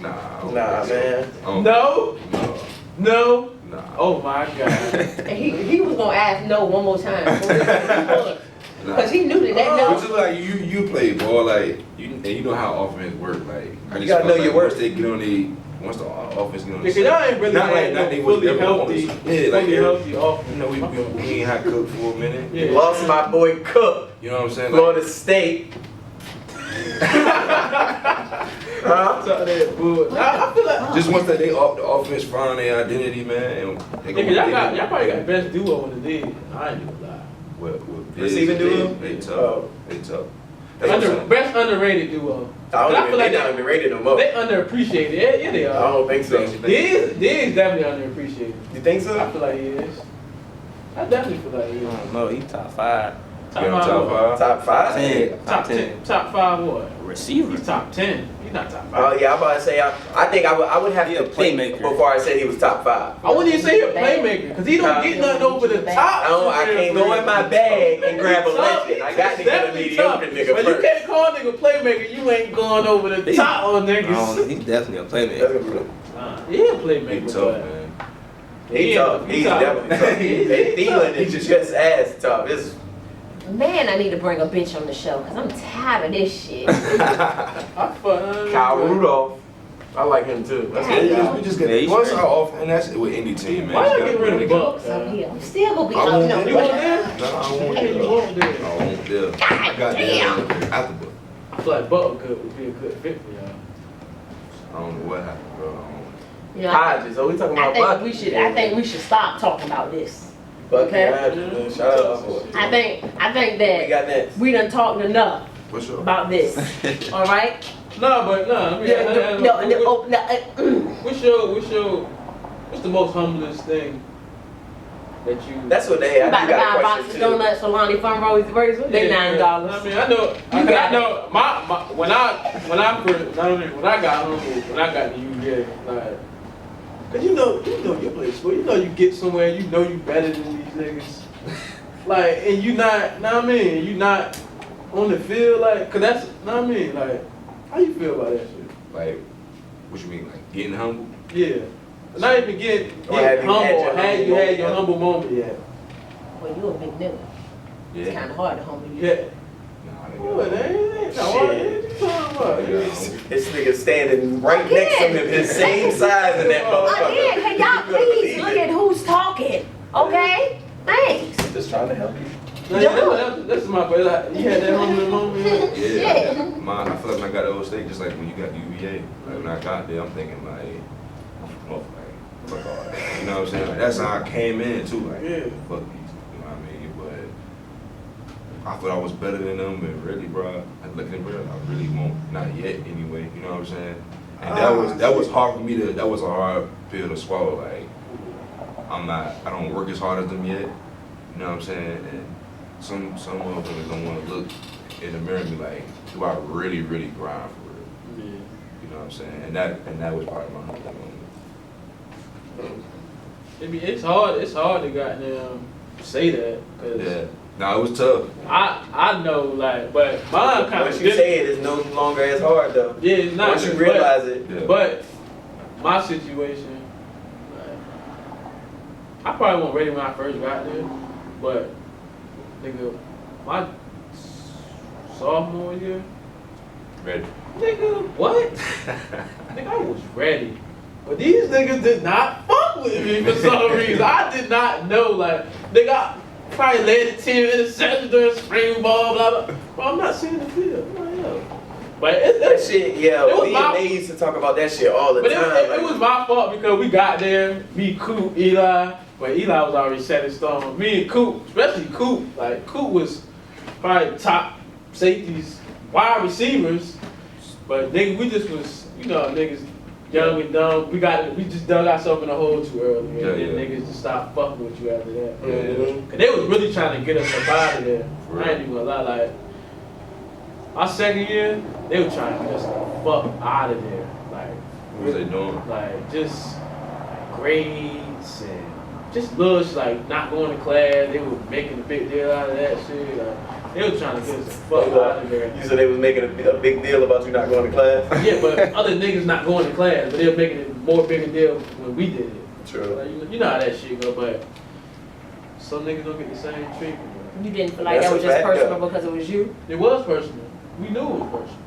Nah. I don't Nah, think so. man. Oh, No, No. no. Nah. Oh my God. And he was gonna ask no one more time. Nah. Because he knew that But no. just like you play ball, like and you know how offense work. Like I You just gotta feel know your like worth. once they get on once the offense get on Because y'all ain't really not like had not no they was fully never healthy, on. Yeah, like fully healthy offense. you know we ain't had cooked for a minute. Yeah. Lost my boy Cook, You know what I'm saying? Florida State. Huh? Talk that bull. I feel like Just once that they off the offense find their identity, man, and they nigga, y'all probably got the best duo in the league. I ain't gonna lie. with Receiving duo? They tough. Oh. They tough. That's what I'm saying. Best underrated duo. I But don't even, like they not even rated no more. they underappreciated. Yeah, they I are. don't think so. Diggs definitely underappreciated. You think I so? feel like he is. I definitely feel like he I is. don't know. He top 5. Get on top what? five. Top 5? 10. Top 10. Top 5 what? Receiver. He's top 10. He's not top 5. Oh yeah, I'm about to say I think I would have He to a think playmaker. before I said he was top 5. I wouldn't even say he's a playmaker because he don't get nothing over the top. I can't go in my bag and grab a legend. I got to get a mediocre nigga But you first. can't call a nigga playmaker. You ain't going over the top on niggas. He's definitely a That's playmaker. gonna be- He a They playmaker. tough, but- man. He tough. He's definitely tough. And Thielen is just as tough. It's Man, I need to bring a bitch on the show because I'm tired of this shit. I fuck. Kyle Rudolph. I like him too. That's Yeah, good yeah. guy. We just Yeah, get he's once great. our off, and that's with any team, man. Why You y'all gotta get rid of bring the it Bucks? So yeah, I'm still gonna be I up. won't No, do You what? want there? No, I won't You do want that. there? I won't do that. I got that after, but I feel like Buck would be a good fit for y'all. I don't know what happened, bro. I don't- You know, Hodges. Oh, we talking about Bucky. I think we should stop talking about this. Bucky Okay. Hodges, man. Shout out my boy. I think We that got next. we done talked enough For sure. about this. All right. No, but no. I mean, what's the most humblest thing that you? That's what they I'm had. about I to buy a got a box of question too. donuts for Lonnie Fun Razor. They $9. I mean, I know. You got I know. When I got home, when I got to UVA, like, cause you know you play sport. You know you get somewhere. You know you better than these niggas. Like, and you not. Know what I mean? You not on the field, like, cause that's. Know what I mean? Like, how you feel about that shit? Like, what you mean, like getting humble? Yeah. Not even get Or have you humble. had your Had humble you had moment your yet? humble moment yet? Well, you a big nigga. It's Yeah. kind of hard to humble you. Yeah. Nah, What? That ain't no hard. What you talking about? This nigga standing right next to him, his same size in that motherfucker. Again, can y'all You better please believe look it. at who's talking? Okay? Thanks. Just trying to help you. No, yeah, that's my point. Like, you had that humbling moment. Yeah. Shit. Mine, I feel like when I got to Old State, just like when you got to UVA, like when I got there, I'm thinking like, oh, like, fuck all that. You know what I'm saying? Like, that's how I came in too. Like, Yeah. fuck these. You know what I mean? But I thought I was better than them, and really, bro, I look at them, I really won't. Not yet, anyway. You know what I'm saying? And that was hard for me to. That was a hard pill to swallow. Like, I don't work as hard as them yet. You know what I'm saying? And some motherfuckers don't want to look in the mirror and be like, do I really, really grind for real? Yeah. You know what I'm saying? And that was part of my humbling moment. It's hard to goddamn say that, cause Yeah. No, it was tough. I know, like, but mine kind Once of you say it, it's no longer as hard though. Yeah, it's not. Once you but- realize it. Yeah. But my situation, like, I probably wasn't ready when I first got there, but nigga, my sophomore year, Ready. nigga, what? Nigga, I was ready. But these niggas did not fuck with me for some reason. I did not know, like, nigga, I probably led the team in interceptions during spring ball, blah, blah. But I'm not seeing the field. I'm like, yo. But That shit, yeah, It was we my- and they used to talk about that shit all the But time. it like, was my fault because we got there, me, Coop, Eli. But Eli was already set in stone. Me and Coop, especially Coop, like Coop was probably top safeties, wide receivers. But nigga, we just was, you know, niggas young and dumb. We just dug ourselves in a hole too early. And Yeah, then yeah. niggas just stopped fucking with you after that. Mhm. Cause they was really trying to get us up out of there. For I ain't even gonna lie, like our second year, they were trying to get us the fuck out of there. Like What was they doing? like just grades and just little shit, like not going to class. They were making a big deal out of that shit. Like, they were trying to get us the fuck out of there. You said they was making a big deal about you not going to class? Yeah, but other niggas not going to class, but they were making it more bigger deal when we did it. True. Like, you know how that shit go, but some niggas don't get the same treatment. Bro. You didn't feel like That's that was a just fact, personal though. because it was you? It was personal. We knew it was personal.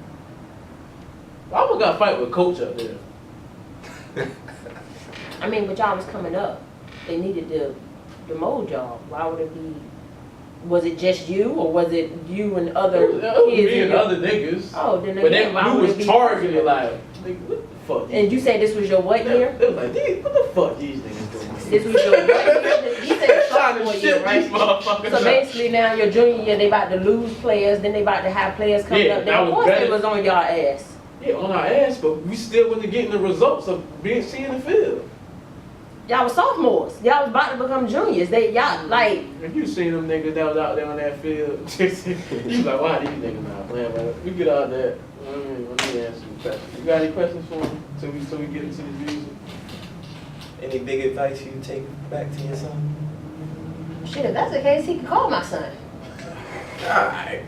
I almost got a fight with a coach up there. I mean, but y'all was coming up. They needed the mold job. Why would it be Was it just you, or was it you and other It was kids? me in and your- other niggas. Oh, then But again, why then we would was it be? targeted like, nigga, what the fuck? And you said this was your what year? They was like, what the fuck these niggas doing? This was your what year? You said Trying sophomore to year, shit right? these motherfuckers So up. basically now your junior year, they about to lose players, then they about to have players coming Yeah, up. I Then of was course better. it was on y'all ass. Yeah, on our ass, but we still wasn't getting the results of being seen in the field. Y'all was sophomores. Y'all was about to become juniors. Y'all like If you seen them niggas that was out there on that field, you like, why these niggas not playing? But we get out there. Let me ask you a question. You got any questions for me? So we get into the music. Any big advice you take back to your son? shit. If that's the case, he can call my son. Alright.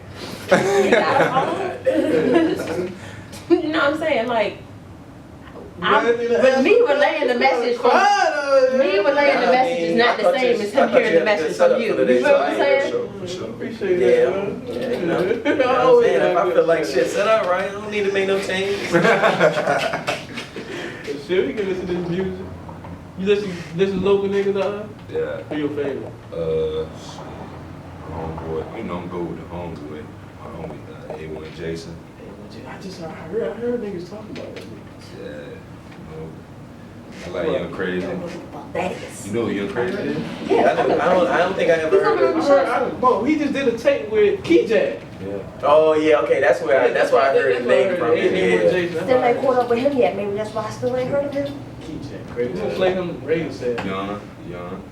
You got a phone? You know what I'm saying? Like, but me relaying the message from me relaying the message is not the same as him hearing the message from you. You know what I'm saying? For sure. Appreciate Yeah, that, man. you know what I'm saying? If I feel like shit set up right, I don't need to make no changes. Shit, we can listen to this music. You listen to local niggas out Yeah. there? Who your favorite? Homeboy. You know I'm good with the homeboy. My homie, A1 Jason. I heard niggas talking about that nigga. Yeah. I like Young Crazy. You know who Young Crazy is? Yeah, I don't think I ever heard of it. Bro, he just did a tape with Key-Jack. Yeah. Oh yeah, okay, that's where I heard his name from. Yeah. Still ain't caught up with him yet. Maybe that's why I still ain't heard of him. Key-Jack, crazy. We're gonna play him radio set. Young. Young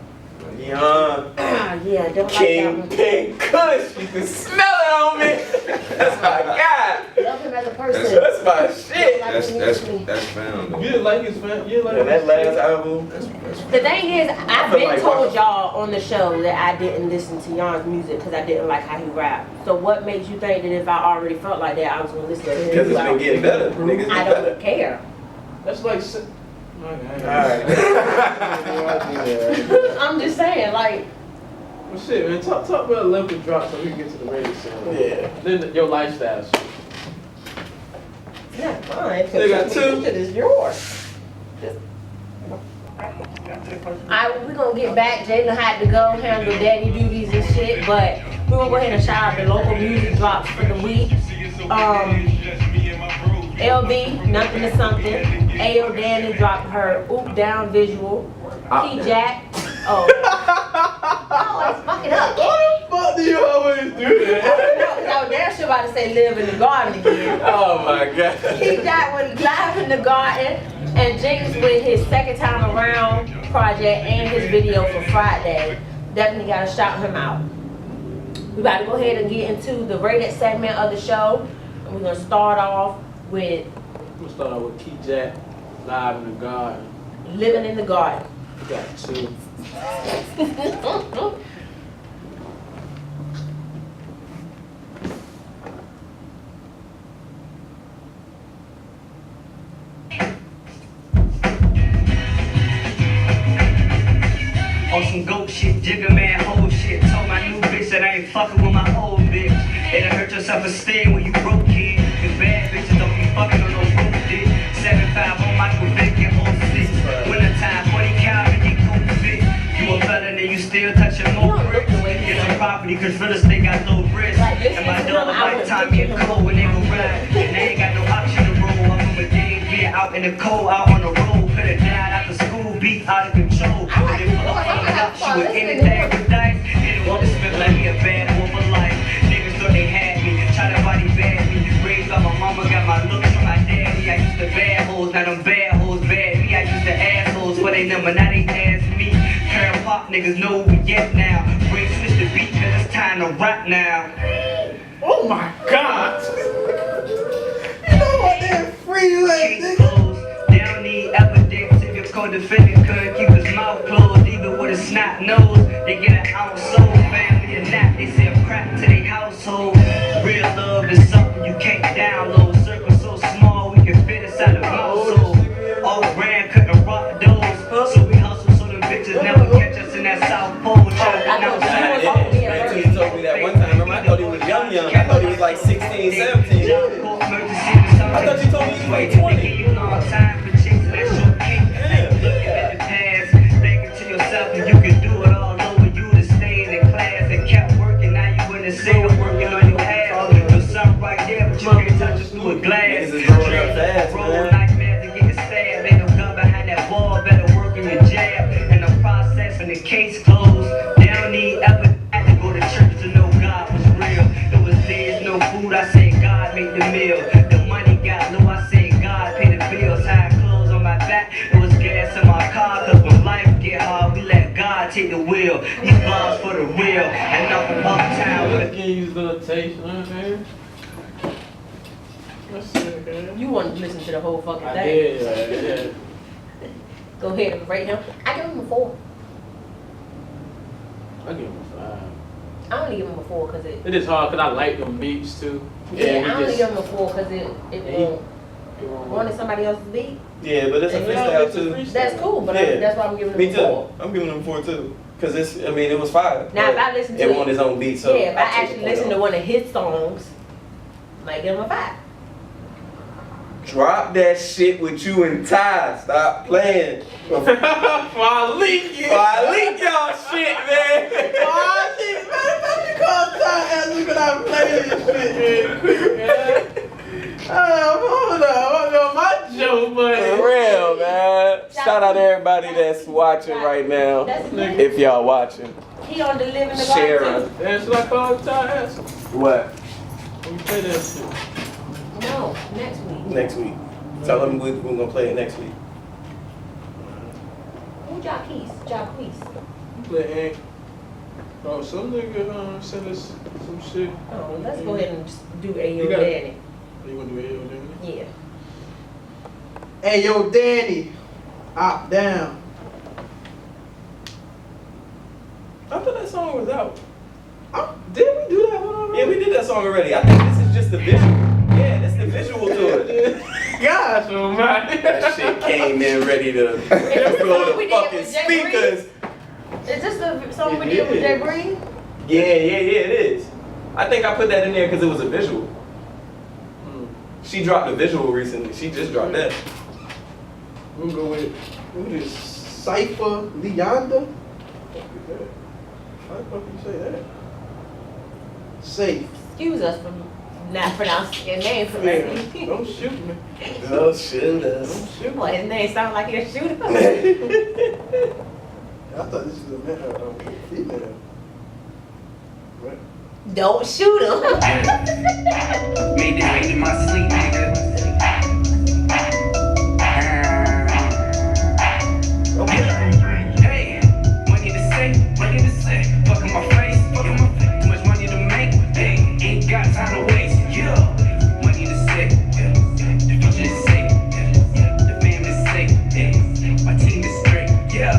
Yeah, don't like that one. Kingpin Kush, you can smell it on me. That's my guy. Love him as a person. That's my shit. That's found though. You didn't like his fan? You didn't like And that his last album. That's The thing is, I've feel been like told what? y'all on the show that I didn't listen to Jan's music because I didn't like how he rapped. So what makes you think that if I already felt like that, I was gonna listen to him? Because it's been getting better. Niggas I get don't better. care. That's like. Alright. I'm just saying, like, Well, shit, man. Talk about level drop so we can get to the radio sound. Yeah. Then your lifestyle shit. yeah, fine. They got two. Shit is yours. We're gonna get back. Jalyn had to go handle daddy duties and shit, but we're gonna go ahead and shout out the local music drops for the week. LB, Nothing to Something. A.O. Danny dropped her Oop Down visual. Key Jack. Oh. Oh, let's fuck it up. Why the fuck do you always do that? I was damn sure about to say Live in the Garden again. Oh my god. Key Jack was Live in the Garden, and Jinx with his second time around project and his video for Friday. Definitely gotta shout him out. We about to go ahead and get into the rated segment of the show. And we're gonna start off with I'm gonna start out with Key Jack, Live in the Garden. Living in the Garden. We got two. On some goat shit, jigger man, whole shit. Told my new bitch that I ain't fucking with my old bitch. It'll hurt your self-esteem when you broke, kid. Cause bad bitches don't be fucking on no broke dick. 7'5" on Michael Vick and 06. Wintertime, 40 cal and get cool fit. You a felon and you still touching more bricks. Get some property cause real estate got low risk. And my dog like time get cold when they go ride. And they ain't got no option to roll. I'm from a day being out in the cold, out on the road. Could've died after school, beat out of control. But if she was anything but dice, didn't want to spend like me a bad one for life. Niggas thought they had me, try to body bad me. Raised by my mama, got my looks from my daddy. I used to bad hoes, now them bad hoes bad me. I used to assholes, but they number, now they ask me. Current pop niggas know who we get now. Bring switch the beat, cause it's time to rap now. Oh my god! You know what that free like, nigga? They don't need evidence if your co-defendant couldn't keep his mouth closed, even with a snot nose. They get an ounce soul, family or not. They sell crack to their household. Real love is something you can't download. Circle so small we can fit inside a household. All brand couldn't rock those, so we hustle so them bitches never catch us in that South Pole. Trapping outside. Man, told me that one time. Remember, I thought he was young. I thought he was like 16, 17. I thought you told me he was like 20. Time for chicks that show cake. Looking at the past, thinking to yourself, and you can do it all over. You to stay in the class and kept working with glass. Niggas is growing up fast, Roll man. like mad and getting stabbed. Ain't no gun behind that wall, better work in your jab. And the process when the case closed. They don't need evidence to go to church to know God was real. It was there's no food, I said God made the meal. The money got low, I said God paid the bills. Had clothes on my back, it was gas in my car. Cause when life get hard, we let God take the wheel. These bars for the real, and I'm from uptown with Can't use the taste, man. That's it, man. You want to listen to the whole fucking I thing. did, Go ahead and rate him. I give him a 4. I give him a 5. I only give him a 4 because it. It is hard because I like them beats too. Yeah, we I only just- give him a 4 because it Yeah, won't. it won't- Wanted somebody else's beat. Yeah, but it's a Yeah, freestyle it's a too. freestyle. That's cool, but Yeah. that's why I'm giving him Me a too. 4. I'm giving him 4 too. Cause it was fire. Now, if but I listen to it it- on his own beat, so Yeah, if I take actually the listen to point one of his songs, I might give him a 5. off. Drop that shit with you and Ty. Stop playing. Before I leak it. I leak y'all shit, man. Before I leak, man, let me call Ty and look at I play this shit, man. Quick, man. Hold on, my joke, For buddy. real, man. Shout out to everybody that's watching right now. That's the thing. If y'all watching, He on the Live in the share Garden it. Man, should I call Ty Ass? What? When you play that shit. too. No, next week. Next week. Tell them we're gonna play it next week. Who Jacquees? Jacquees. You play Ink. Oh, some nigga send us some shit. Oh, let's go ahead and just do Ayo You gotta- Danny. You want to do it, Danny? Yeah. Hey, yo, Danny. Up, down. I thought that song was out. Did we do that one already? Yeah, we did that song already. I think this is just the visual. Yeah, that's the visual to it. Gosh, almighty. That shit came in ready to Is this the blow song we the did fucking with Jay Green? speakers. Is this the song we It did with Jay is. Green? Yeah, it is. I think I put that in there because it was a visual. She dropped a visual recently. She just dropped that. We'll go with, what is Cypher Leander? How the fuck you say that? Safe. Excuse us for not pronouncing your name Man, correctly. don't shoot me. Oh, shit. Don't shoot me. Well, his name sounds like he'll shoot us. I thought this was a female. Right. Don't shoot him. Made it in my sleep, nigga. Hey, money to say, money to say. Fuck in my face, fuck in my face. Too much money to make, hey, ain't got time to waste. Yeah, money to say, yeah. The future is safe, yeah. The family is safe, yeah. My team is straight, yeah.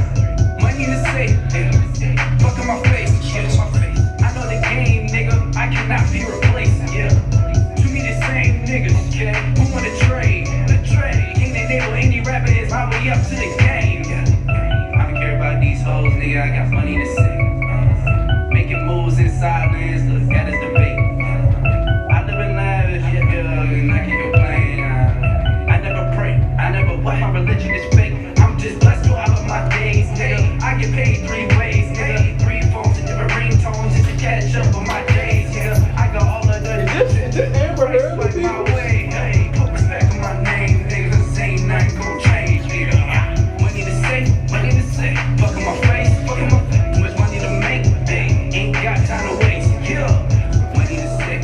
Money to say, yeah. Fuck in my face, yeah. I know the game, nigga. I cannot be replaced, yeah. To me, the same niggas, yeah. Who wanna trade? Ain't that nigga, any rapper is my way up to the game, yeah. I don't care about these hoes, nigga. I got money to say. Making moves in silence, look at us debate. I live in lavish, yeah, and I can't complain. I never pray, I never what my religion is fake. I'm just blessed to all of my days, nigga. I get paid 3 ways, nigga. 3 phones and different ringtones just to catch up on my days, nigga. I got all of the Is this Amber Heard? like my way, hey. Put respect on my name, nigga. This ain't nothing gon' change, nigga. Money to say, fuck in my face, fuck in my face. Too much money to make, hey. Ain't got time to waste, yeah. Money to say.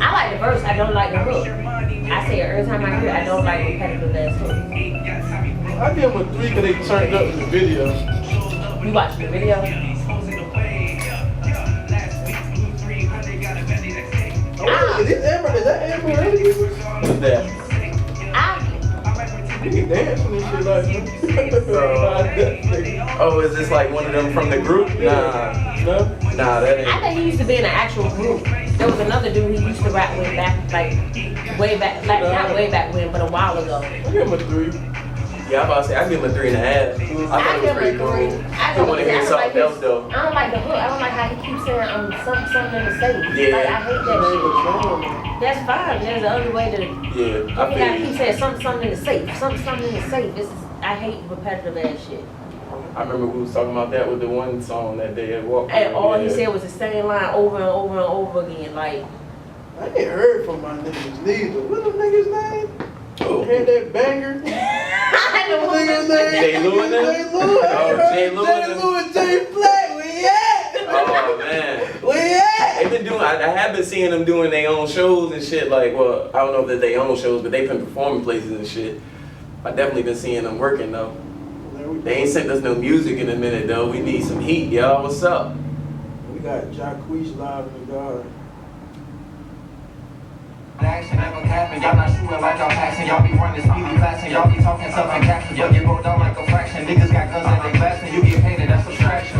I like the verse. I don't like the hook. I say it every time I hear it. I don't like repetitive ass hook. I give them a 3 because they turned up in the video. You watch the video? Oh, is this Amber? Is that Amber Heard? What's that? You can dance on this shit like Oh, is this like one of them from the group? Nah, No? that I ain't. think he used to be in an actual group. There was another dude he used to rap with back, like, way back, like, not way back when, but a while ago. I give him a 3. Yeah, I'm about to say I give him a 3.5. I thought it was give pretty him cool. a 3. I I don't want to I hear don't something like else his, though. I don't like the hook. I don't like how he keeps saying something in the safe. Yeah. Like, I hate that shit. That's fine. There's the other way to. Yeah, I You gotta feel keep saying something in the safe. Something in the safe. I I hate repetitive ass shit. I remember we was talking about that with the one song that they had walked. And all he said was the same line over and over and over again. Like, I ain't heard from my niggas neither. What the niggas name? Oh. Heard that banger? I know What niggas name? J. Lou and them? J. Lou. Oh, J. Lou and them. J. Lou and J. Flat. We at? Oh man. We at? They've been doing. I have been seeing them doing their own shows and shit. Like, well, I don't know if they're their own shows, but they've been performing places and shit. I definitely been seeing them working though. They ain't sent us no music in a minute though. We need some heat, y'all. What's up? We got Jacquees live in the garden. Action never happened, y'all not shooting like y'all passing, y'all be running speedy fast and y'all be talking tough and caption, y'all get broke down like a fraction, niggas got guns and they blasting, you get painted, that's subtraction.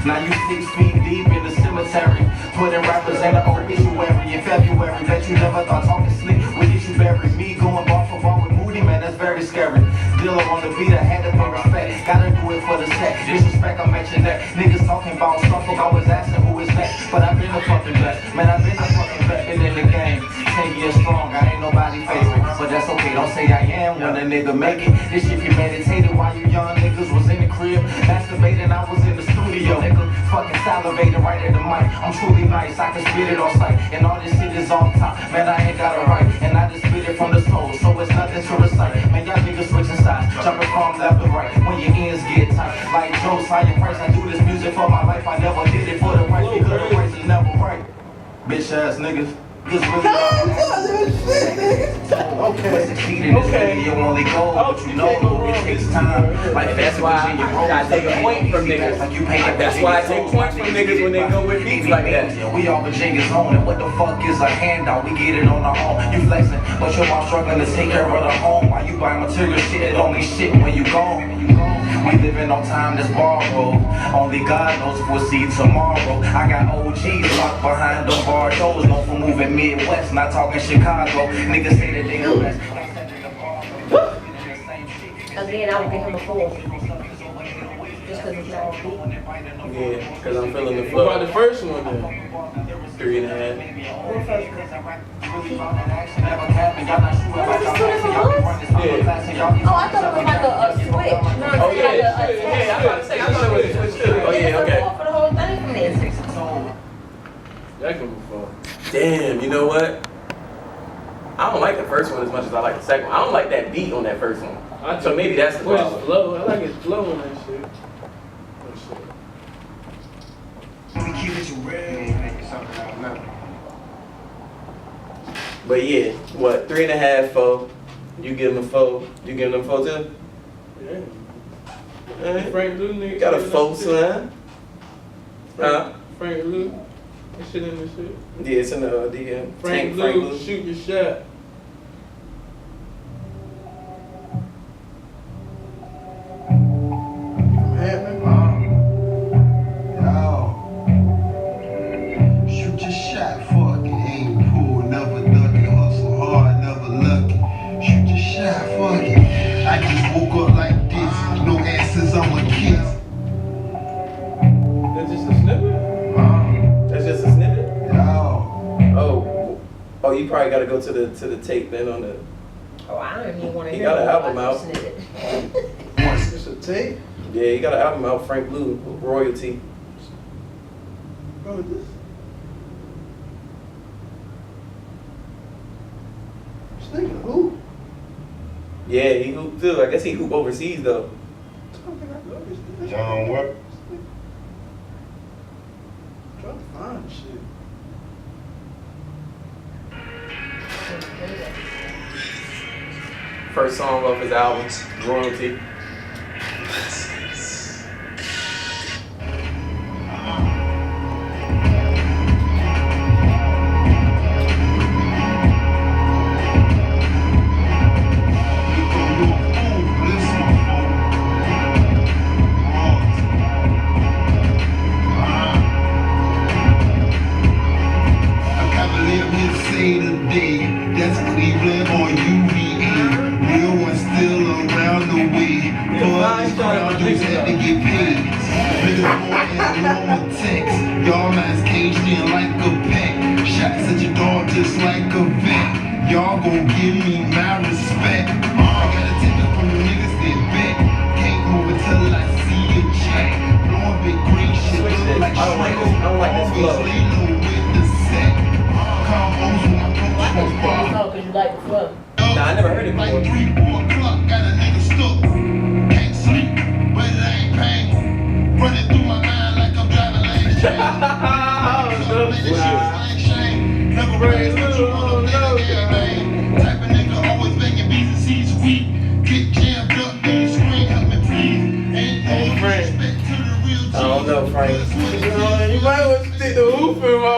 Now you 6 feet deep in the cemetery, putting rappers in the obituary in February, bet you never thought talking slick would get you buried, me going bar for bar with Moody, man, that's very scary. Dealer on the beat, I had to pay respect, gotta do it for the set, disrespect, I'm at your neck, niggas talking about stuff, I was asking who is next, but I've been a fucking vet, man, I've been a fucking vet, been in the game. 10 years strong, I ain't nobody favorite, but that's okay, don't say I am when a nigga make it. This shit premeditated while you young niggas was in the crib, masturbating, I was in the studio, nigga, fucking salivating right at the mic. I'm truly nice, I can spit it on sight, and all this shit is on top, man, I ain't got it right, and I just spit it from the soul, so it's nothing to recite. Man, y'all niggas switching sides, jumping from left to right, when your ends get tight, like Joe's higher price, I do this music for my life, I never did it for the price, because the price is never right. Bitch ass niggas. This really okay. You only go, but you know it takes time. Like That's why I take a point from niggas. That's why I take points from niggas when they go with beats like that. We all Virginia's own, and what the fuck is a handout? We get it on our own. You flexing, but your mom struggling to take care of the home. While you buy material shit, it only shit when you gone. We living on time that's borrowed. Only God knows if we'll see tomorrow. I got OGs locked behind the bar doors, known for moving Midwest, not talking Chicago. Niggas say that they the best. again, I would give him a 4. Just because it's not on beat. Yeah, because I'm feeling the What flow. about the first one then? 3.5. What first one? Yeah. Oh, I thought it was like a switch. No, Oh it's yeah, like a yeah, I was about to say, I thought it was a switch too. Oh yeah, okay. For the whole thing from this. That can be fun. Damn, you know what? I don't like the first one as much as I like the second one. I don't like that beat on that first one. So maybe that's the What is problem. flow? I like his flow on that shit. That shit. We keep it real. Something out now. But yeah, what, 3.5, 4. You give him a 4. You give him a 4 too? Yeah. Alright. Frank Lou nigga. Got a 4, son. Huh? Frank Lou. That shit in the shit. Yeah, it's in the DM. Frank Frank Lou, Lou. shoot your shot. Shoot your shot, fuck it, ain't pool, never duck it, hustle hard, never lucky. Shoot your shot, fuck it. I just woke up like this, no answers, I'm a kiss. That's just a snippet? That's just a snippet? Yo, Oh, you probably gotta go to the tape then on the. Oh, I don't even want to He hear got an no album audio out. snippet. It's a tape? Yeah, he got an album out, Frank Lou, Royalty. Bro, this nigga who? Yeah, he hoop too. I guess he hoop overseas though. I don't think I know this nigga. John what? Trying to find the shit. First song off his album, Royalty. That's Cleveland on UVA. Real one still around the way. Boys, producers had to get paid. Niggas born in normal text. Y'all lines caged in like a pack. Shots at your dog just like a vet. Y'all gon' give me my respect. I gotta take it from the niggas that bet. flow. Because you like the flow. Nah, I never heard it Like before. 3, 4 o'clock, got a nigga stuck. Can't sleep, but it ain't pain. Running through my mind like I'm driving lane change. Never raised, but you wanna play the game, man. Type of nigga always banging B's and C's weak. Get jammed up, then you scream, help me please. Ain't no disrespect to the real G. I don't know, Frank. You might want to stick the hoop in my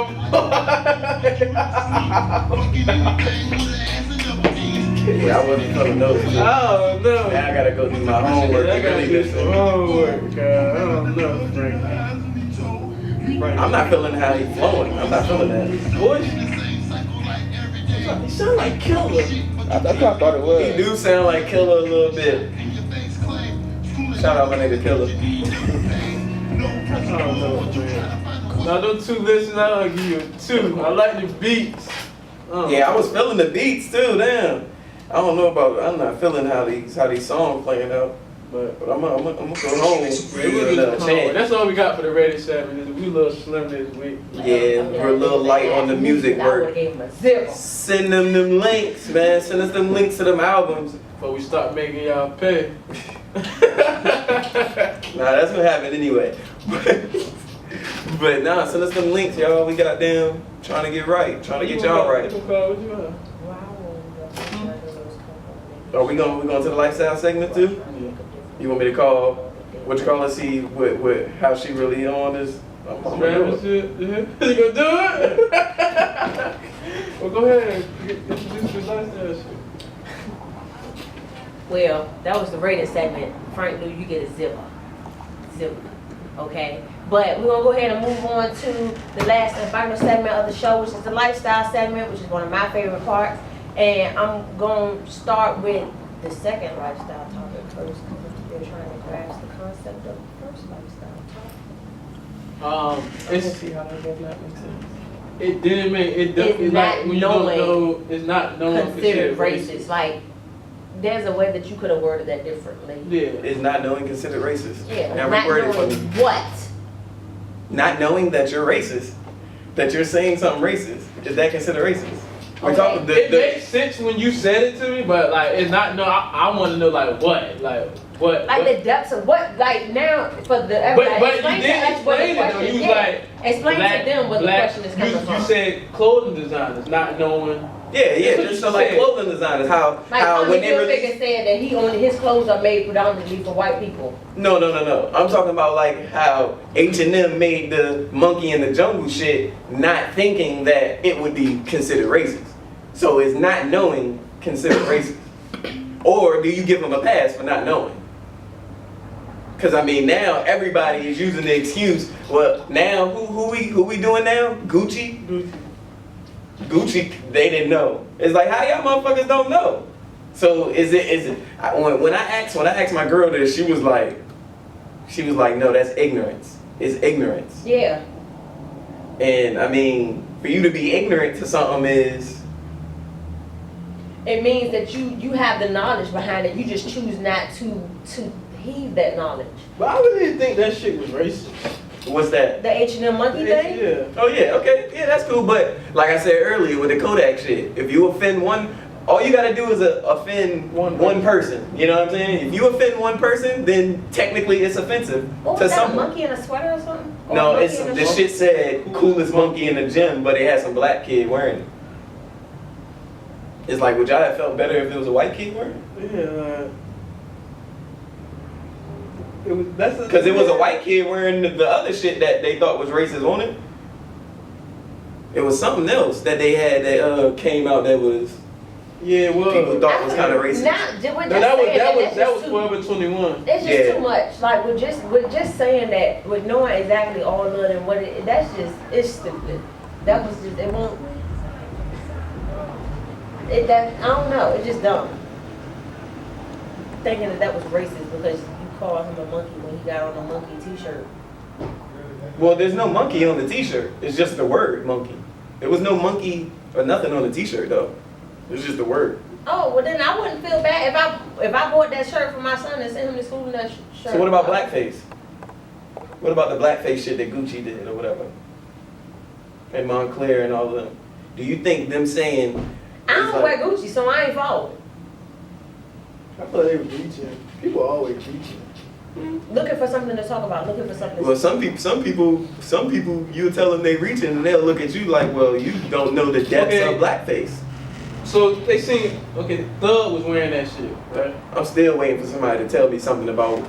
Fucking anything with an ass and double D's. Yeah, I wasn't feeling those. I don't know. Now I gotta go do my homework. I gotta do some homework, God. I don't know, Frank. I'm not feeling how he's flowing. I'm not feeling that. Voice? You sound like Killer. That's what I thought it was. He do sound like Killer a little bit. Shout out my nigga Killer. I don't know, man. Now, them 2 listens, I'll give you a 2. I like the beats. Yeah, I was feeling the beats too. Damn. I don't know about. I'm not feeling how these songs playing out. But I'm gonna go home and give it another chance. That's all we got for the Ready 7. Is we a little slim this week. Yeah, we're a little light on the music I work. would've gave him a 0. Send them links, man. Send us them links to them albums. But we start making y'all pay. Nah, that's what happened anyway. But nah, send us them links, y'all. We got them trying to get right, trying to get y'all right. What you want? Are we going to the lifestyle segment too? You want me to call? What you call? Let's see what how she really on this. I'm gonna do it. Shit. Yeah. You gonna do it? Well, go ahead. Introduce your lifestyle shit. Well, that was the rating segment. Frank knew you get a 0. Okay? But we're going to go ahead and move on to the last and final segment of the show, which is the lifestyle segment, which is one of my favorite parts. And I'm going to start with the second lifestyle topic first, because they're trying to grasp the concept of the first lifestyle topic. It's see how that does not make sense. it didn't make it. It's It's not like when you don't knowing know, it's not knowing Considered racist. Like, there's a way that you could have worded that differently. Yeah. Is not knowing considered racist. Yeah, Now not reword it for knowing me. what. Not knowing that you're racist, that you're saying something racist, is that considered racist? We're Okay. talking It makes sense when you said it to me, but like it's not. No, I want to know like what, Like what? the depths of what, like now, for the everybody, But you explain to didn't us where the explain it though. question- You was yeah. like Explain black- to them where the black- question is coming you, from. You said clothing designers, not knowing. Yeah, That's what just you so like said. clothing designers, how Like when Tommy they Hilfiger release. said that his clothes are made predominantly for white people. No. I'm talking about like how H&M made the monkey in the jungle shit, not thinking that it would be considered racist. So is not knowing considered racist, or do you give them a pass for not knowing? Because I mean now everybody is using the excuse. Well, now who we doing now? Gucci, they didn't know. It's like how y'all motherfuckers don't know. So is it? When I asked my girl this, she was like, no, that's ignorance. It's ignorance. Yeah. And I mean, for you to be ignorant to something is. It means that you have the knowledge behind it. You just choose not to heed that knowledge. But I really didn't think that shit was racist. What's that? The H&M monkey thing? Yeah. Oh yeah, okay, yeah, that's cool. But like I said earlier with the Kodak shit, if you offend one, all you gotta do is offend one person. You know what I'm saying? If you offend one person, then technically it's offensive What to was that, a someone. monkey in a sweater or something? Or a No, monkey it's in a the shirt? shit said coolest monkey in the gym, but it had some black kid wearing it. It's like, would y'all have felt better if it was a white kid wearing it? Yeah. Because it was a white kid wearing the other shit that they thought was racist on it. It was something else that they had that came out that was Yeah, well. people thought was kind of racist. No, that was Forever 21. It's just Yeah. too much. Like with just saying that, with knowing exactly all of it and what it, that's just, it's stupid. That was just, it won't. I don't know. It's just dumb. Thinking that was racist because you called him a monkey when he got on a monkey t-shirt. Well, there's no monkey on the t-shirt. It's just the word monkey. There was no monkey or nothing on the t-shirt though. It's just the word. Oh, well then I wouldn't feel bad if I bought that shirt for my son and sent him to school in that shirt. So what about blackface? What about the blackface shit that Gucci did or whatever? and Montclair and all of them. Do you think them saying? I it's don't like- wear Gucci, so I ain't following. I thought they were reaching. People are always reaching. Looking for something to talk about, looking for something. Well, some people, you tell them they reaching, and they'll look at you like, well, you don't know the depths Okay. of blackface. So they seen, okay, Thug was wearing that shit, right? I'm still waiting for somebody to tell me something about.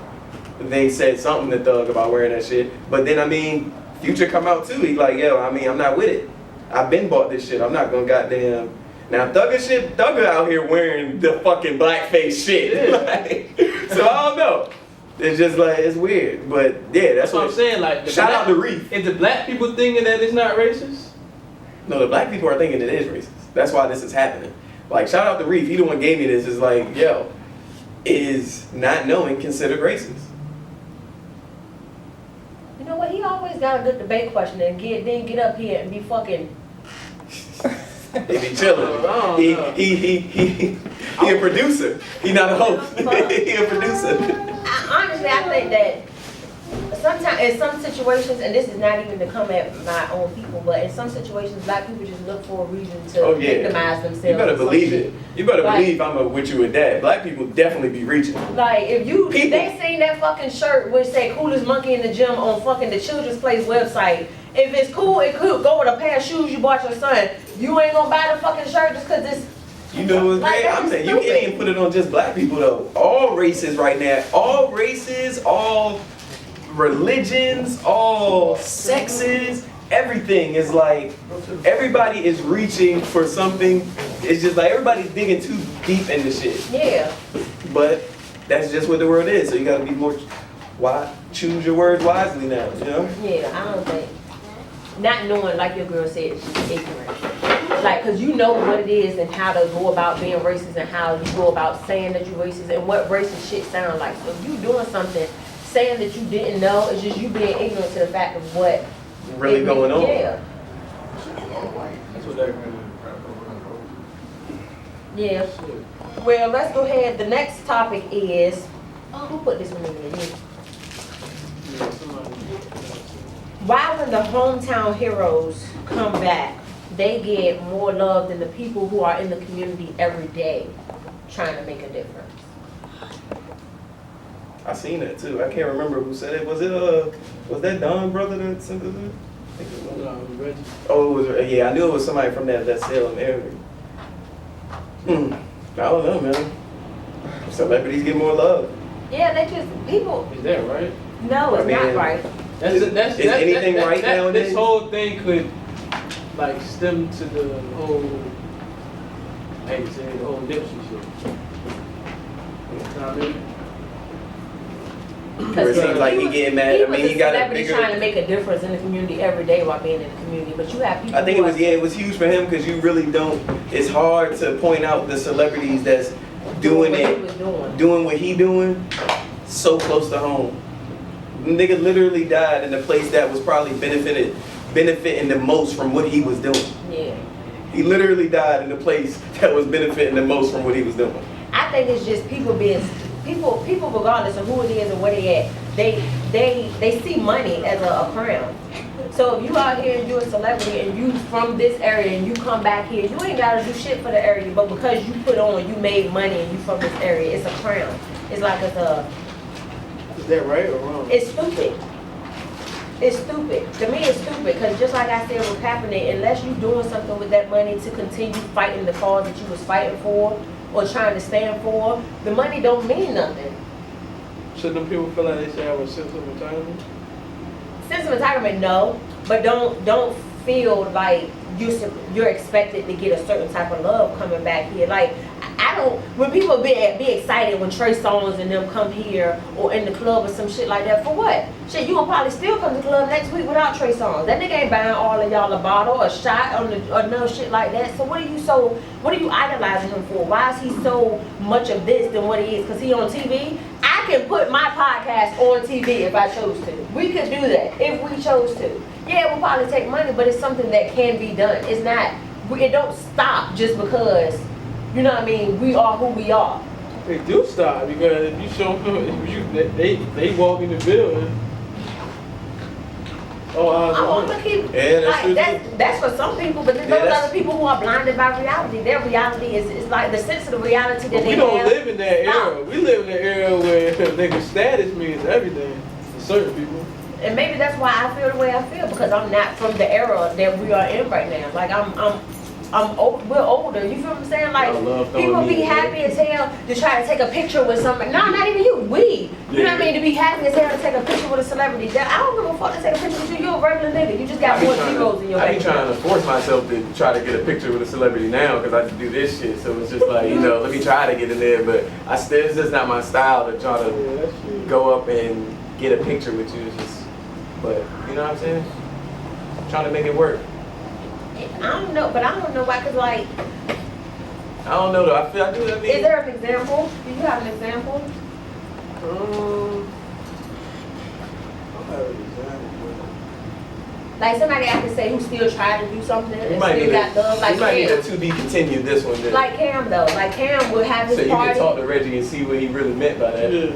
They said something to Thug about wearing that shit, but then I mean, Future come out too. He's like, yo, I mean, I'm not with it. I've been bought this shit. I'm not gonna goddamn. Now Thugger out here wearing the fucking blackface shit. Yeah. Like, so I don't know. It's just like it's weird, but yeah, that's what I'm saying. Like, shout out to Reef. Is the black people thinking that it's not racist? No, the black people are thinking it is racist. That's why this is happening. Like, shout out to Reef. He the one gave me this. Is like, yo, is not knowing considered racist? You know what? He always got a good debate question and then get up here and be fucking. He be chilling. He a producer. He not a host. He a producer. Honestly, I think that sometimes in some situations, and this is not even to come at my own people, but in some situations, black people just look for a reason to victimize themselves. You better believe it. You better Like- believe I'm with you with that. Black people definitely be reaching. Like if they seen that fucking shirt which say coolest monkey in the gym on fucking the Children's Place website. If it's cool, it could go with a pair of shoes you bought your son. You ain't gonna buy the fucking shirt just cause it's. You know what's Like, great? that's I'm saying you can't stupid. even put it on just black people though. All races right now, all races, all religions, all sexes, everything is like everybody is reaching for something. It's just like everybody's digging too deep into shit. Yeah. But that's just what the world is. So you gotta be more choose your words wisely now, you know? Yeah, I don't think. Not knowing, like your girl said, she's ignorant. Like, cause you know what it is and how to go about being racist and how you go about saying that you're racist and what racist shit sound like. So if you doing something, saying that you didn't know, it's just you being ignorant to the fact of what Really going on. Yeah. That's what they're Yeah. Well, let's go ahead. The next topic is, who put this one in there? You. Why when the hometown heroes come back, they get more love than the people who are in the community every day trying to make a difference? I seen that too. I can't remember who said it. Was that Don brother that said it? I think it was. Reggie. Oh, it was, yeah, I knew it was somebody from that Salem area. I don't know, man. Celebrities get more love. Yeah, they just, people, Is that right? no, it's I mean, not right. That's anything right nowadays? This whole thing could like stem to the whole, I hate to say it, the whole Nipsey shit. You know what I mean? Where it seems like he getting mad. I mean, he got a celebrity bigger. trying to make a difference in the community every day while being in the community, but you have people. I think who it was are it was huge for him because you really don't. It's hard to point out the celebrities that's doing what he it, was doing. doing what he doing, so close to home. Nigga literally died in a place that was probably benefiting the most from what he was doing. Yeah. He literally died in a place that was benefiting the most from what he was doing. I think it's just people being people regardless of who it is or where they at, they see money as a crown. So if you out here and you're a celebrity and you from this area and you come back here, you ain't gotta do shit for the area, but because you put on, you made money and you from this area, it's a crown. It's like it's a. Is that right or wrong? It's stupid. It's stupid. To me, it's stupid because just like I said with Kaepernick, unless you're doing something with that money to continue fighting the cause that you was fighting for or trying to stand for, the money don't mean nothing. Should them people feel like they should have a sense of retirement? Sense of entitlement, no, but don't feel like you're expected to get a certain type of love coming back here. Like I don't. When people be excited when Trey Songz and them come here or in the club or some shit like that, for what? Shit, you gonna probably still come to the club next week without Trey Songz. That nigga ain't buying all of y'all a bottle or a shot or no shit like that. So what are you idolizing him for? Why is he so much of this than what he is? Because he on TV? I can put my podcast on TV if I chose to. We could do that if we chose to. Yeah, it will probably take money, but it's something that can be done. It's not, it don't stop just because, you know what I mean, we are who we are. They do stop because if you show them, they walk in the building. I want to keep. Yeah, that's true. That's for some people, but there's Yeah, those other people who are blinded by reality. Their reality is like the sense of the reality that But they we don't have. live in that era. We live in the era where nigga status means everything to certain people. And maybe that's why I feel the way I feel, because I'm not from the era that we are in right now. Like I'm old, we're older. You feel what I'm saying? Like I love throwing people be me, happy as hell to try to take a picture with somebody. No, not even you. We. You know what I mean? To be happy as hell to take a picture with a celebrity. I don't give a fuck to take a picture with you. You're a regular nigga. You just got more zeros in your I bank be trying account. to force myself to try to get a picture with a celebrity now because I just do this shit. So it's just like, you know, let me try to get in there, but it's just not my style to try to go up and get a picture with you. It's just, but you know what I'm saying? Trying to make it work. I don't know, but I don't know why. Cause like, I don't know though. I do. I mean, is there an example? Do you have an example? Like somebody I can say who still trying to do something and still got love, like we might need Cam. a to be continued this one. Then. Like Cam though, like Cam would have his so you party. can talk to Reggie and see what he really meant by that. Yeah.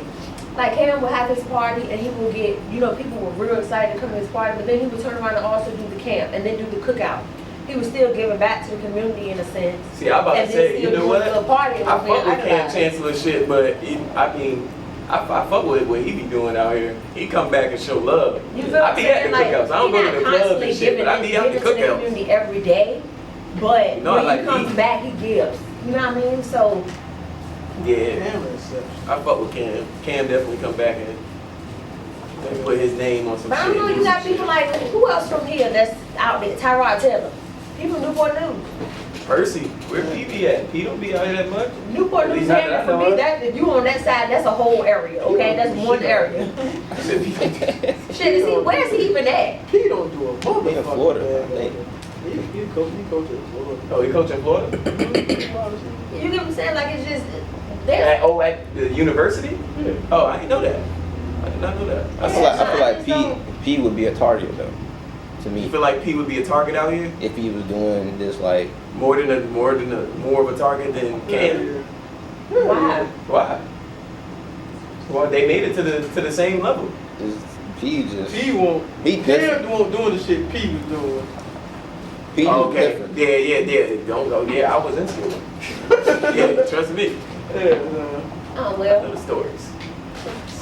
Like Cam would have his party and he would get, you know, people were real excited to come to his party, but then he would turn around and also do the camp and then do the cookout. He was still giving back to the community in a sense. See, I'm about to say, you know what? I fuck with Cam Chancellor shit, but I fuck with what he be doing out here. He come back and show love. You feel I be at the cookouts. I don't go to the clubs and shit, but I be at the to the cookouts. community every day, but No, when like he comes he- back, he gives. You know what I mean? So, Yeah, I fuck with Cam. Cam definitely come back and put his name on some but I shit. don't know, you got people like, who else from here that's out there? Tyrod Taylor. People Newport News. Percy, where P be at? He don't be out here that much. Newport At News least not that area, I for know me, of. that if you on that side, that's a whole area, okay? That's one area. Shit, is he, where's he even at? He don't do a motherfucker. He in Florida, I think. He coaching in Florida. Oh, he coach in Florida? You get what I'm saying? Like, it's just, At the university? Yeah. Oh, I didn't know that. I did not know that. I feel like P would be a target though, to You me. feel like P would be a target out here? If he was doing this like More of a target than Cam? Why? Why? Well, they made it to the same level. P just P won't. He different. Cam won't doing the shit P was doing. P Oh, was okay. different. Yeah. Don't go. Yeah, I was in school. Yeah, trust me. Yeah, Oh, I know well. the stories.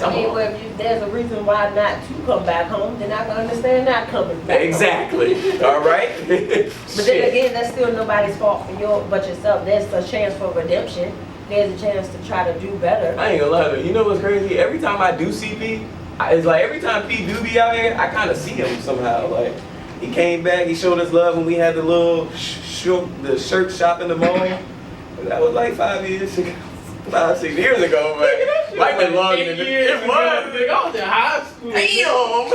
I mean, well, if there's a reason why not to come back home, then I can understand not coming back home. Exactly. All right. But then again, that's still nobody's fault but yourself. There's a chance for redemption. There's a chance to try to do better. I ain't gonna lie to you. You know what's crazy? Every time I do see P, it's like every time P do be out here, I kind of see him somehow. Like he came back, he showed us love when we had the little the shirt shop in the mall. That was like 5 years ago. 5, 6 years ago, but might been longer than it was. Nigga, I was in high school. Damn.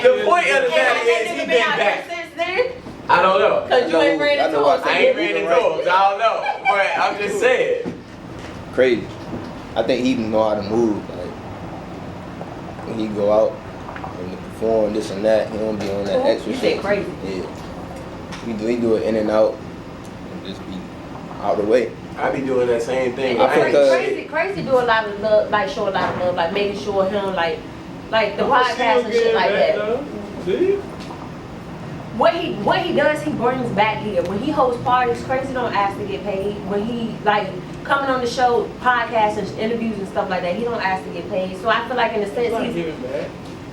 The point of the matter is he been back. Since then? I don't know. Because you ain't ran I into know us. I I ain't ran into those. I don't know. But I'm just saying. crazy. I think he know how to move. Like when he go out and perform this and that, he don't be on that extra You shit. said crazy. Yeah. He do it in and out and just be out the way. I be doing that same thing. I think, Crazy do a lot of love, like show a lot of love, like making sure him like the podcast and shit like that. See? What he does, he brings back here. When he hosts parties, Crazy don't ask to get paid. When he like coming on the show, podcasts and interviews and stuff like that, he don't ask to get paid. So I feel like in a sense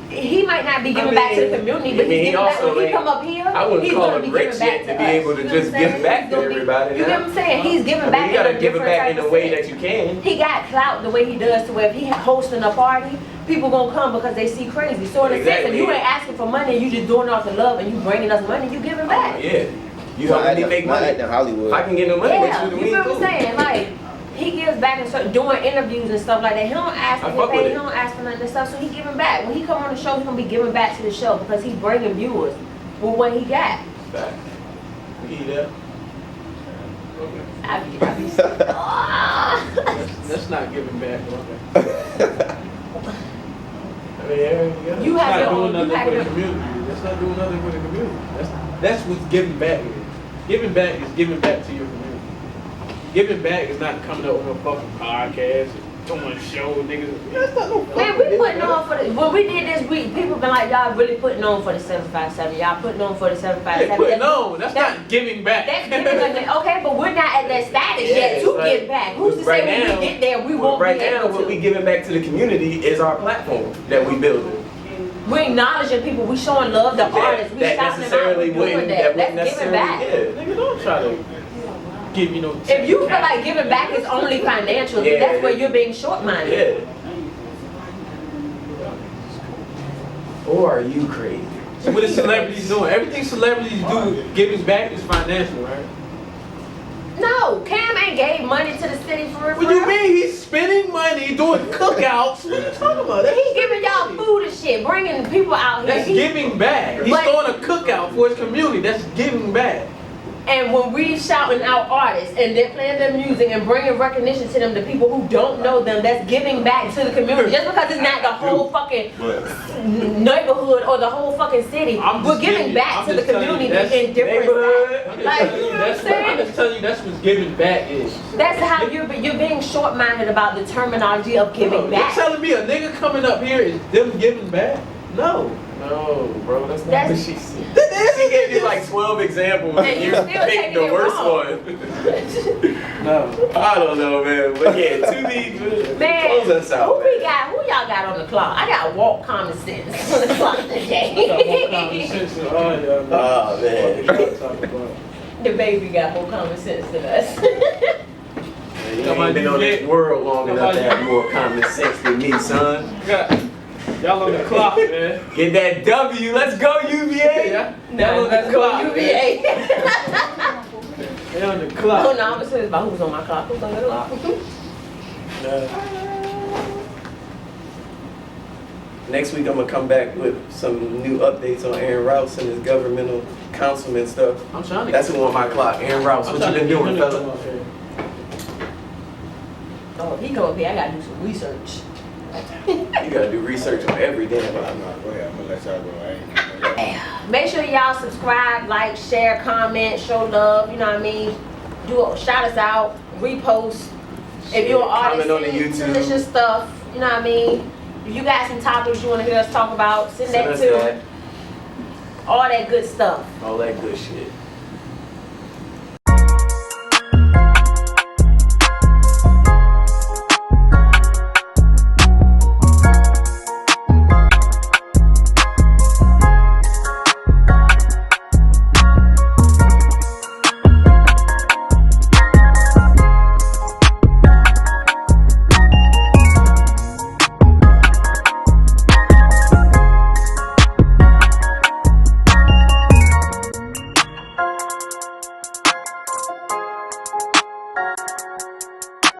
he might not be giving back to the community, but he's giving back. When he come up here, I wouldn't he's call gonna him be rich giving back yet to to be us. able to You know just what I'm give saying? back He's to gonna be- everybody. You get what I'm saying? He's giving back You in gotta a give it different back type in the of way sense. that you can. He got clout the way he does to where if he hosting a party, people gonna come because they see Crazy. So in a sense, if Exactly. you ain't asking for money and you just doing it off the love and you bringing us money, you giving back. Yeah. You helping me make Not money. acting Hollywood. If I can get no money, make Yeah, sure the you weed feel what I'm cool. saying? Like, he gives back and start doing interviews and stuff like that. He don't ask I to fuck get with paid. it. He don't ask for nothing and stuff. So he giving back. When he come on the show, he gonna be giving back to the show because he's bringing viewers with what he got. Fact. You eat that? I be That's not giving back. Okay. I mean, yeah. You have That's your not own. doing You nothing have for the your. community. That's not doing nothing for the community. That's what's giving back is. Giving back is giving back to your community. Giving back is not coming up with no fucking podcast and doing shows, niggas. That's not no fucking Man, we giving putting back. on for the. when we did this week, people been like, y'all really putting on for the 757. Y'all putting on for the 757. Putting on. That's not giving back. That's giving okay, but we're not at that status yet to like, give back. Who's to say when we get there we won't right be now, able to? what we giving back to the community is our platform that we building. We're acknowledging people. We showing love to artists. We That shouting them out. We necessarily doing that. That's giving back. Nigga, don't try to give you no. If you feel like giving back is only financial, then that's where you're being short-minded. Yeah. Or are you crazy? So what is celebrities doing? Everything celebrities do giving back is financial, right? No, Cam ain't gave money to the city for real. What do you mean? He's spending money doing cookouts. What are you talking about? He giving y'all food and shit, bringing people out here. That's giving back. He's throwing a cookout for his community. That's giving back. And when we shouting out artists and they're playing their music and bringing recognition to them, the people who don't know them, that's giving back to the community. Just because it's not the whole fucking neighborhood or the whole fucking city, we're giving back to the community in different ways. Like, you know what I'm saying? I'm just telling you, that's what giving back is. That's how you're being short-minded about the terminology of giving back. You're telling me a nigga coming up here is them giving back? No. No, bro, that's not what she said. She gave you like 12 examples and you picked the worst one. No. I don't know, man. But yeah, to be Man, close us out. who y'all got on the clock? I got Walk Common Sense on the clock today. Oh, man. The baby got more common sense than us. You ain't been on this world long enough to have more common sense than me, son. Y'all on the clock, man. Get that W. Let's go, UVA. Y'all on the clock. UVA. They on the clock. Oh no, I'm serious about who's on my clock. Who's on the clock? Next week, I'm going to come back with some new updates on Aaron Rouse and his governmental councilman stuff. I'm trying to. That's who on my clock. Aaron Rouse, what you been doing, fella? Oh, he come up here. I gotta do some research. You gotta do research on every damn body. Go ahead, I'm gonna let y'all go. Make sure y'all subscribe, like, share, comment, show love. You know what I mean? Shout us out, repost. If you're an artist, Comment on the YouTube. send us your stuff. You know what I mean? If you got some topics you want to hear us talk about, send that us too. that. All that good stuff. All that good shit.